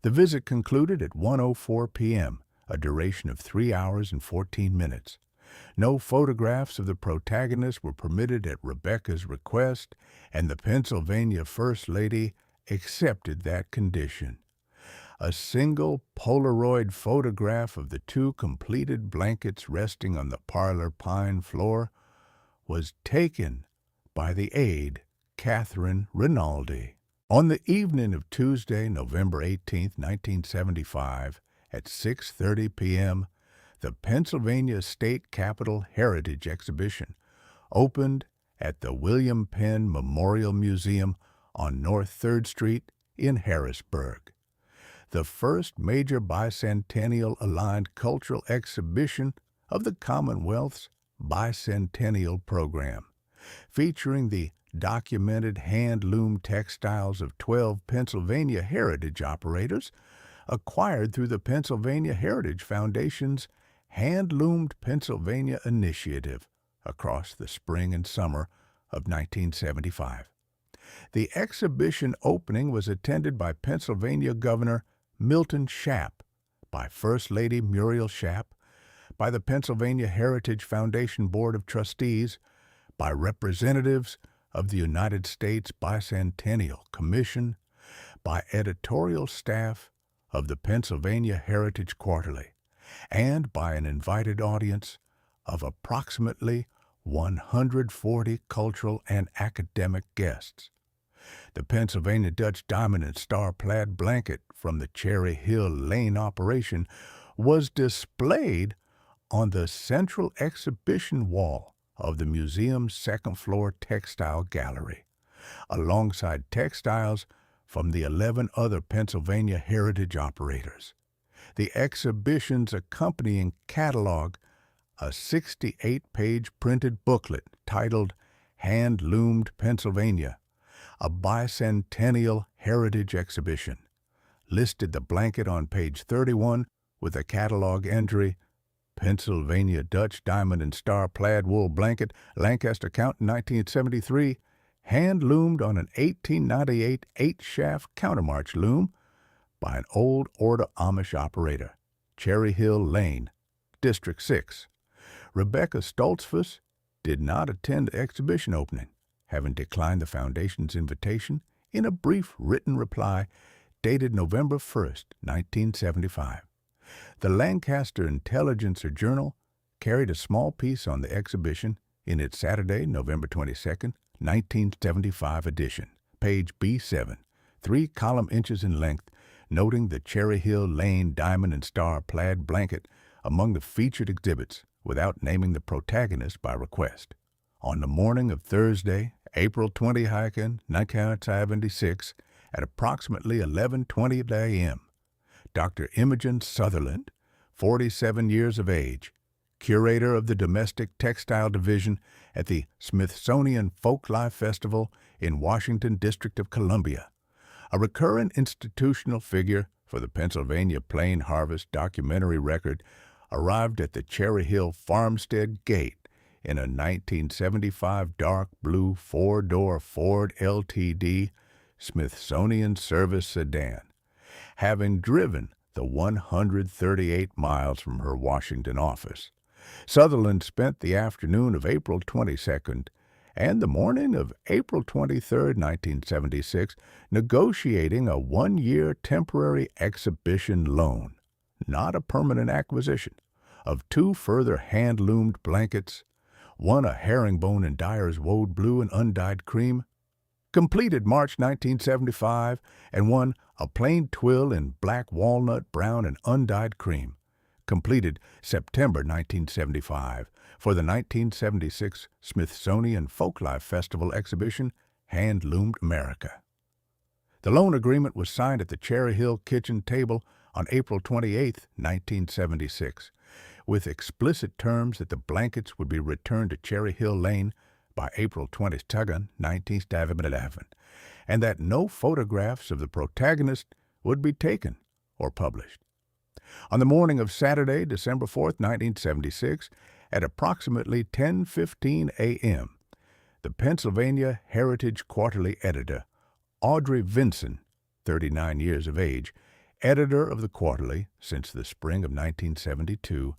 The visit concluded at 1:04 p.m., a duration of 3 hours and 14 minutes. No photographs of the protagonists were permitted at Rebecca's request, and the Pennsylvania First Lady accepted that condition. A single Polaroid photograph of the 2 completed blankets resting on the parlor pine floor was taken by the aide, Catherine Rinaldi. On the evening of Tuesday, November 18, 1975, at 6:30 p.m., the Pennsylvania State Capitol Heritage Exhibition opened at the William Penn Memorial Museum on North 3rd Street in Harrisburg. The first major bicentennial-aligned cultural exhibition of the Commonwealth's Bicentennial Program, featuring the documented hand-loomed textiles of 12 Pennsylvania heritage operators acquired through the Pennsylvania Heritage Foundation's Hand-Loomed Pennsylvania initiative across the spring and summer of 1975. The exhibition opening was attended by Pennsylvania Governor Milton Shapp, by First Lady Muriel Shapp, by the Pennsylvania Heritage Foundation Board of Trustees, by representatives of the United States Bicentennial Commission, by editorial staff of the Pennsylvania Heritage Quarterly, and by an invited audience of approximately 140 cultural and academic guests. The Pennsylvania Dutch diamond and star plaid blanket from the Cherry Hill Lane operation was displayed on the central exhibition wall of the museum's second-floor textile gallery, alongside textiles from the 11 other Pennsylvania heritage operators. The exhibition's accompanying catalog, a 68-page printed booklet titled Hand-Loomed Pennsylvania, a Bicentennial Heritage Exhibition, listed the blanket on page 31 with a catalog entry, Pennsylvania Dutch Diamond and Star Plaid Wool Blanket, Lancaster County, 1973, hand-loomed on an 1898 8-shaft countermarch loom by an old order Amish operator, Cherry Hill Lane, District 6. Rebecca Stoltzfus did not attend the exhibition opening, having declined the Foundation's invitation in a brief written reply dated November 1, 1975. The Lancaster Intelligencer Journal carried a small piece on the exhibition in its Saturday, November 22, 1975 edition, page B7, 3 column inches in length, noting the Cherry Hill Lane Diamond and Star Plaid Blanket among the featured exhibits without naming the protagonist by request. On the morning of Thursday, April 20, 1976, at approximately 11:20 a.m., Dr. Imogen Sutherland, 47 years of age, curator of the Domestic Textile Division at the Smithsonian Folklife Festival in Washington, District of Columbia, a recurrent institutional figure for the Pennsylvania Plain Harvest documentary record, arrived at the Cherry Hill Farmstead Gate in a 1975 dark blue four-door Ford LTD Smithsonian Service sedan, having driven the 138 miles from her Washington office. Sutherland spent the afternoon of April 22nd and the morning of April 23, 1976, negotiating a one-year temporary exhibition loan, not a permanent acquisition, of 2 further hand-loomed blankets, one a herringbone in Dyer's woad blue and undyed cream, completed March 1975, and one a plain twill in black walnut brown and undyed cream, completed September 1975 for the 1976 Smithsonian Folklife Festival exhibition, Hand-Loomed America. The loan agreement was signed at the Cherry Hill kitchen table on April 28, 1976, with explicit terms that the blankets would be returned to Cherry Hill Lane by April 22, 1977, and that no photographs of the protagonist would be taken or published. On the morning of Saturday, December 4, 1976, at approximately 10:15 a.m., the Pennsylvania Heritage Quarterly editor, Audrey Vinson, 39 years of age, editor of the Quarterly since the spring of 1972,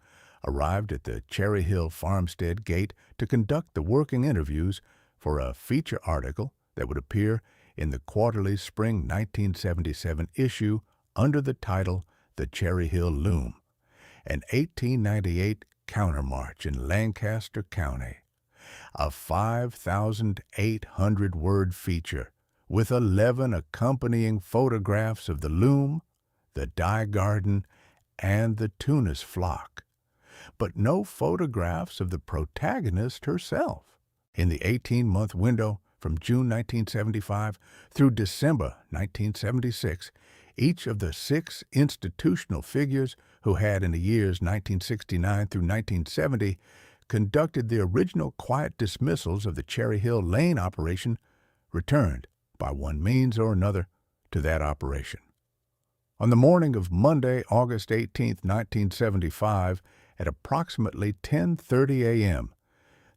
arrived at the Cherry Hill Farmstead Gate to conduct the working interviews for a feature article that would appear in the Quarterly's spring 1977 issue under the title The Cherry Hill Loom, an 1898 countermarch in Lancaster County, a 5,800-word feature with 11 accompanying photographs of the loom, the dye garden, and the Tunis flock, but no photographs of the protagonist herself. In the 18-month window from June 1975 through December 1976, each of the 6 institutional figures who had in the years 1969 through 1970 conducted the original quiet dismissals of the Cherry Hill Lane operation returned, by one means or another, to that operation. On the morning of Monday, August 18, 1975, at approximately 10:30 a.m.,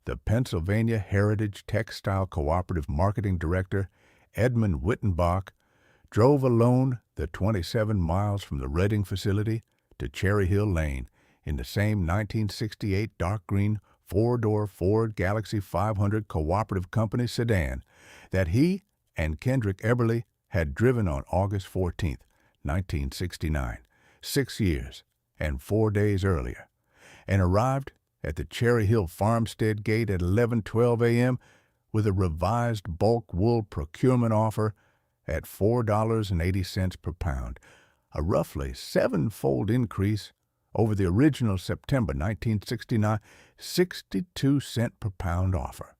the Pennsylvania Heritage Textile Cooperative Marketing Director, Edmund Wittenbach, drove alone the 27 miles from the Reading facility to Cherry Hill Lane in the same 1968 dark green four-door Ford Galaxy 500 Cooperative Company sedan that he and Kendrick Eberly had driven on August 14, 1969, 6 years and 4 days earlier, and arrived at the Cherry Hill Farmstead Gate at 11:12 a.m. with a revised bulk wool procurement offer at $4.80 per pound, a roughly 7-fold increase over the original September 1969 62-cent per pound offer.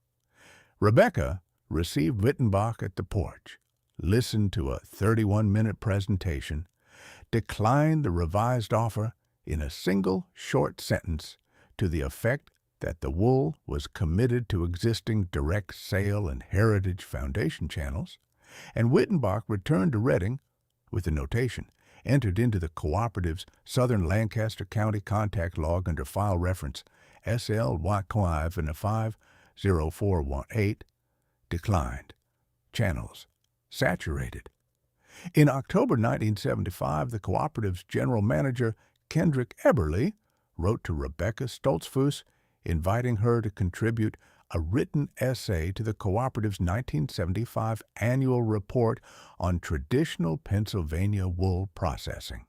Rebecca received Wittenbach at the porch, listened to a 31-minute presentation, declined the revised offer in a single short sentence to the effect that the wool was committed to existing direct sale and Heritage Foundation channels, and Wittenbach returned to Reading with the notation entered into the cooperative's Southern Lancaster County contact log under file reference SL5050418, declined, channels saturated. In October 1975, the cooperative's general manager, Kendrick Eberly, wrote to Rebecca Stoltzfus inviting her to contribute a written essay to the cooperative's 1975 annual report on traditional Pennsylvania wool processing.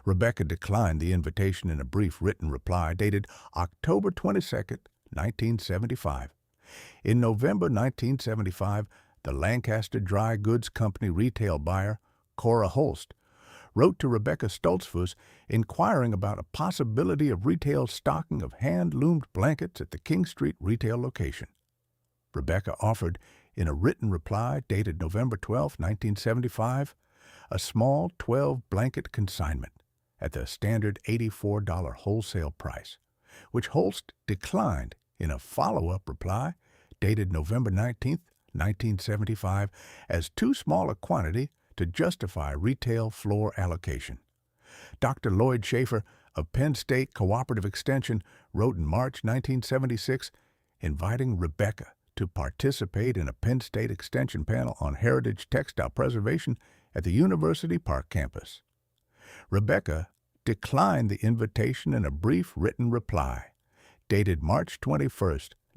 Rebecca declined the invitation in a brief written reply dated October 22, 1975. In November 1975, the Lancaster Dry Goods Company retail buyer, Cora Holst, wrote to Rebecca Stoltzfus inquiring about a possibility of retail stocking of hand-loomed blankets at the King Street retail location. Rebecca offered, in a written reply dated November 12, 1975, a small 12-blanket consignment at the standard $84 wholesale price, which Holst declined in a follow-up reply dated November 19, 1975, as too small a quantity to justify retail floor allocation. Dr. Lloyd Schaefer of Penn State Cooperative Extension wrote in March 1976, inviting Rebecca to participate in a Penn State Extension panel on heritage textile preservation at the University Park campus. Rebecca declined the invitation in a brief written reply, dated March 21,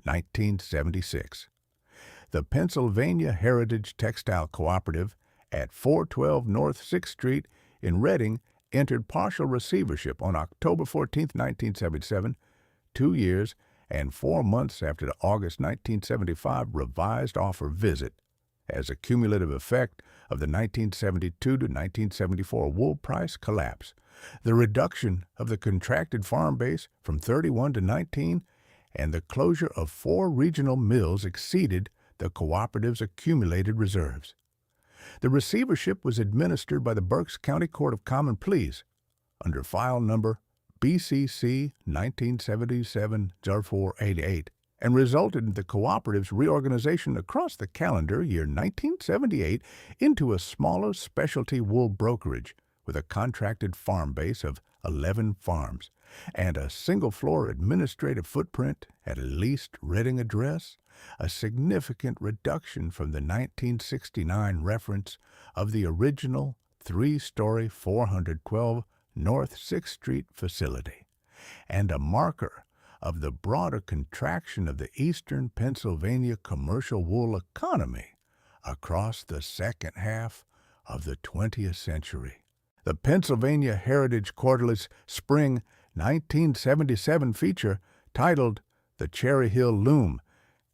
1976. The Pennsylvania Heritage Textile Cooperative at 412 North 6th Street in Reading entered partial receivership on October 14, 1977, 2 years and 4 months after the August 1975 revised offer visit, as a cumulative effect of the 1972 to 1974 wool price collapse, the reduction of the contracted farm base from 31 to 19, and the closure of 4 regional mills exceeded the cooperative's accumulated reserves. The receivership was administered by the Berks County Court of Common Pleas under file number BCC 1977-0488 and resulted in the cooperative's reorganization across the calendar year 1978 into a smaller specialty wool brokerage with a contracted farm base of 11 farms and a single-floor administrative footprint at a leased Reading address, a significant reduction from the 1969 reference of the original 3-story 412 North 6th Street facility, and a marker of the broader contraction of the eastern Pennsylvania commercial wool economy across the second half of the 20th century. The Pennsylvania Heritage Quarterly's spring 1977 feature, titled The Cherry Hill Loom,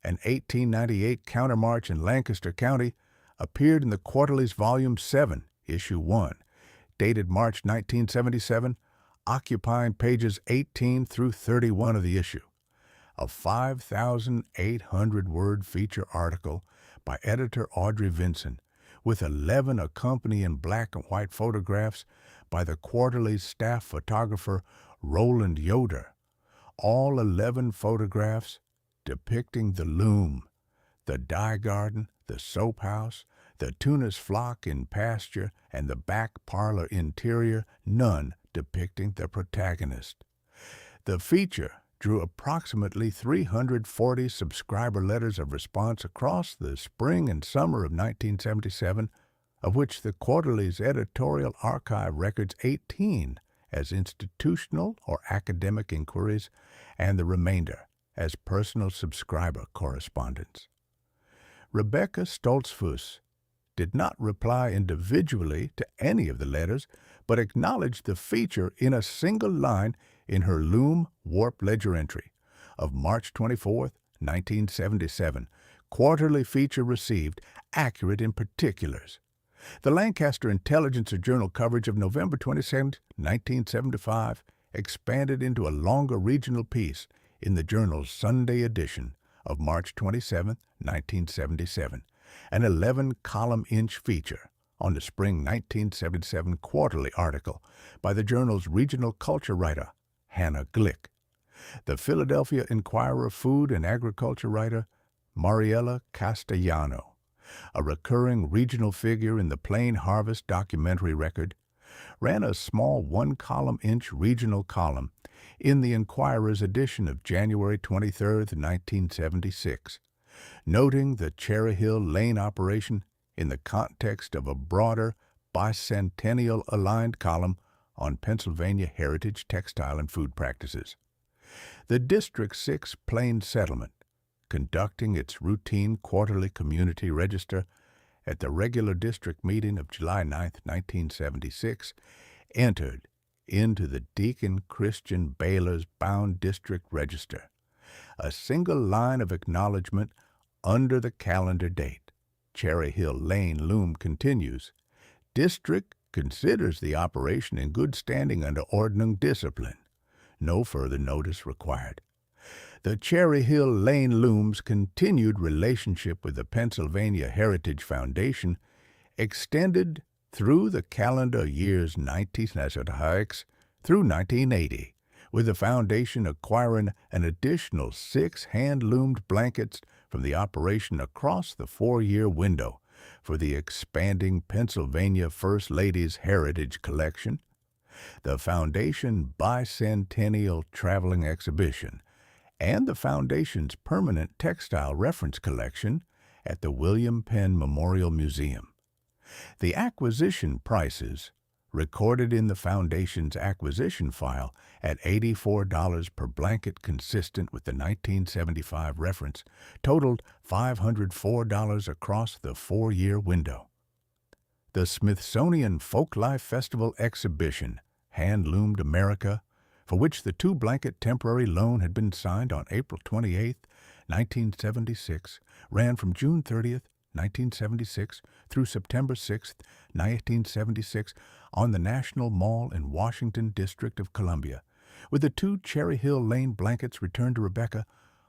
an 1898 countermarch in Lancaster County, appeared in the Quarterly's Volume 7, Issue 1, dated March 1977, occupying pages 18 through 31 of the issue. A 5,800-word feature article by editor Audrey Vinson, with 11 accompanying black and white photographs by the Quarterly's staff photographer Roland Yoder. All 11 photographs depicting the loom, the dye garden, the soap house, the Tunis flock in pasture, and the back parlor interior, none depicting the protagonist. The feature drew approximately 340 subscriber letters of response across the spring and summer of 1977, of which the Quarterly's editorial archive records 18 as institutional or academic inquiries, and the remainder as personal subscriber correspondence. Rebecca Stoltzfus did not reply individually to any of the letters, but acknowledged the feature in a single line in her Loom Warp Ledger entry of March 24, 1977, quarterly feature received, accurate in particulars. The Lancaster Intelligencer Journal coverage of November 27, 1975, expanded into a longer regional piece in the journal's Sunday edition of March 27, 1977, an 11-column-inch feature on the spring 1977 quarterly article by the journal's regional culture writer, Hannah Glick, the Philadelphia Inquirer food and agriculture writer, Mariella Castellano, a recurring regional figure in the Plain Harvest documentary record, ran a small 1-column-inch regional column in the Inquirer's edition of January 23, 1976, noting the Cherry Hill Lane operation in the context of a broader bicentennial-aligned column on Pennsylvania heritage textile and food practices. The District 6 Plain Settlement, conducting its routine quarterly community register at the regular district meeting of July 9, 1976, entered into the Deacon Christian Baylor's bound district register a single line of acknowledgment under the calendar date. Cherry Hill Lane Loom continues. District considers the operation in good standing under ordnung discipline. No further notice required. The Cherry Hill Lane Loom's continued relationship with the Pennsylvania Heritage Foundation extended through the calendar years 1996 through 1980, with the foundation acquiring an additional 6 hand-loomed blankets from the operation across the 4-year window for the expanding Pennsylvania First Lady's Heritage Collection, the Foundation Bicentennial Traveling Exhibition, and the Foundation's permanent textile reference collection at the William Penn Memorial Museum. The acquisition prices, recorded in the Foundation's acquisition file at $84 per blanket consistent with the 1975 reference, totaled $504 across the 4-year window. The Smithsonian Folklife Festival exhibition, Hand-Loomed America, for which the 2-blanket temporary loan had been signed on April 28, 1976, ran from June 30, 1976 through September 6, 1976 on the National Mall in Washington, District of Columbia, with the 2 Cherry Hill Lane blankets returned to Rebecca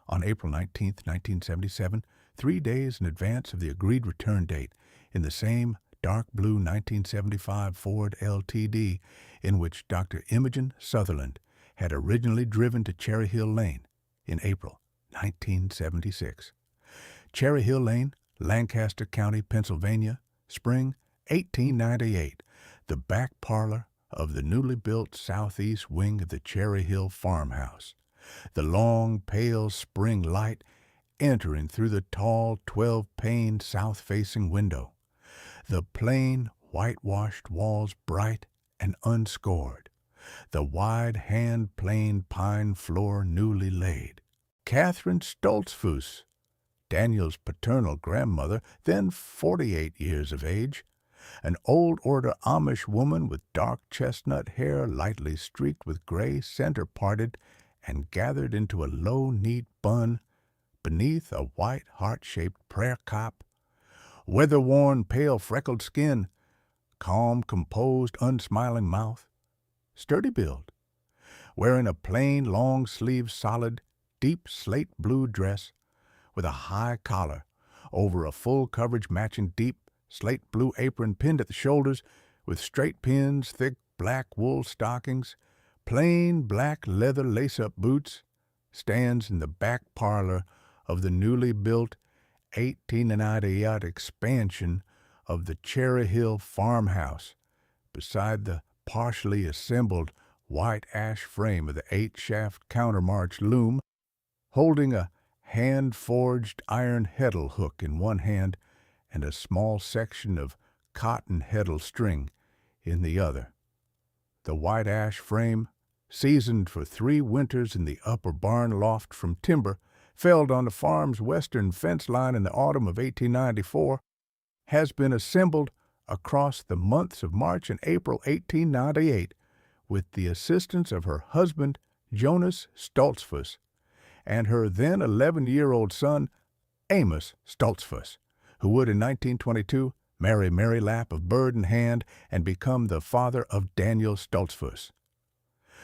on April 19, 1977, 3 days in advance of the agreed return date, in the same dark blue 1975 Ford LTD in which Dr. Imogen Sutherland had originally driven to Cherry Hill Lane in April 1976. Cherry Hill Lane, Lancaster County, Pennsylvania, spring 1898, the back parlor of the newly built southeast wing of the Cherry Hill farmhouse, the long, pale spring light entering through the tall 12-pane south-facing window, the plain, whitewashed walls bright and unscored, the wide hand-planed pine floor newly laid. Catherine Stoltzfus, Daniel's paternal grandmother, then 48 years of age, an old-order Amish woman with dark chestnut hair lightly streaked with gray, center-parted and gathered into a low, neat bun beneath a white, heart-shaped prayer cap, weather-worn, pale, freckled skin, calm, composed, unsmiling mouth, sturdy build, wearing a plain, long-sleeved, solid, deep slate blue dress with a high collar over a full-coverage matching deep slate blue apron pinned at the shoulders with straight pins, thick black wool stockings, plain black leather lace-up boots, stands in the back parlor of the newly built 1898 expansion of the Cherry Hill farmhouse, beside the partially assembled white ash frame of the 8-shaft countermarch loom, holding a hand-forged iron heddle hook in one hand and a small section of cotton heddle string in the other. The white ash frame, seasoned for 3 winters in the upper barn loft from timber felled on the farm's western fence line in the autumn of 1894, has been assembled across the months of March and April 1898 with the assistance of her husband, Jonas Stoltzfus, and her then 11-year-old son, Amos Stoltzfus, who would in 1922 marry Mary Lapp of Bird in Hand and become the father of Daniel Stoltzfus.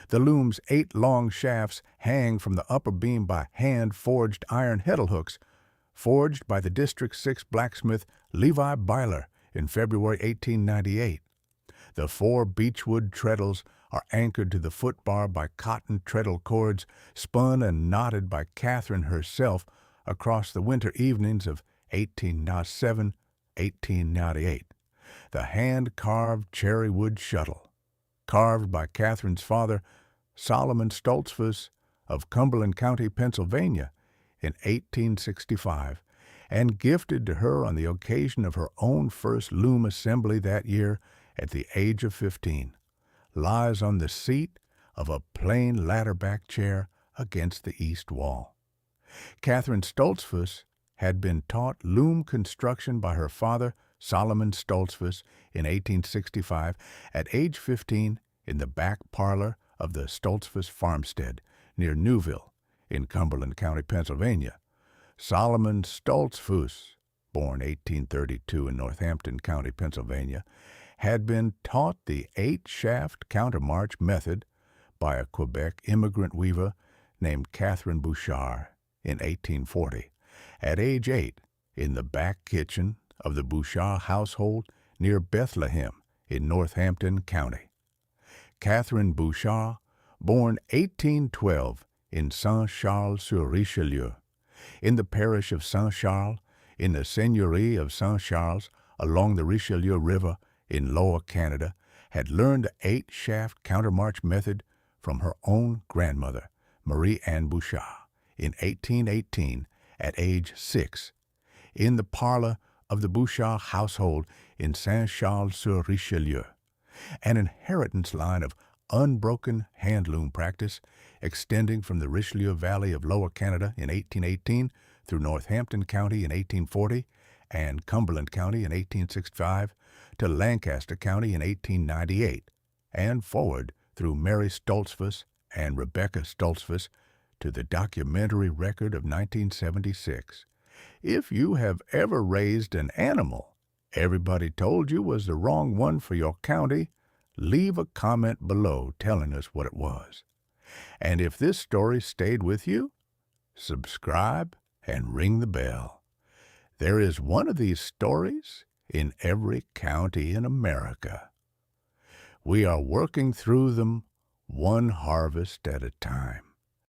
The loom's 8 long shafts hang from the upper beam by hand-forged iron heddle hooks, forged by the District 6 blacksmith Levi Byler in February 1898. The 4 beechwood treadles are anchored to the footbar by cotton treadle cords spun and knotted by Catherine herself across the winter evenings of 1897, 1898. The hand-carved cherry wood shuttle, carved by Catherine's father, Solomon Stoltzfus of Cumberland County, Pennsylvania, in 1865, and gifted to her on the occasion of her own first loom assembly that year at the age of 15, lies on the seat of a plain ladder-back chair against the east wall. Catherine Stoltzfus had been taught loom construction by her father, Solomon Stoltzfus, in 1865, at age 15 in the back parlor of the Stoltzfus farmstead near Newville in Cumberland County, Pennsylvania. Solomon Stoltzfus, born 1832 in Northampton County, Pennsylvania, had been taught the 8-shaft countermarch method by a Quebec immigrant weaver named Catherine Bouchard in 1840, at age 8 in the back kitchen of the Bouchard household near Bethlehem in Northampton County. Catherine Bouchard born 1812 in Saint-Charles-sur-Richelieu, in the parish of Saint-Charles, in the seigneurie of Saint-Charles, along the Richelieu River in Lower Canada, had learned the 8-shaft countermarch method from her own grandmother, Marie Anne Bouchard, in 1818 at age 6, in the parlor of the Bouchard household in Saint-Charles-sur-Richelieu, an inheritance line of unbroken hand-loom practice extending from the Richelieu Valley of Lower Canada in 1818 through Northampton County in 1840 and Cumberland County in 1865 to Lancaster County in 1898, and forward through Mary Stoltzfus and Rebecca Stoltzfus to the documentary record of 1976. If you have ever raised an animal everybody told you was the wrong one for your county, leave a comment below telling us what it was. And if this story stayed with you, subscribe and ring the bell. There is one of these stories in every county in America. We are working through them one harvest at a time.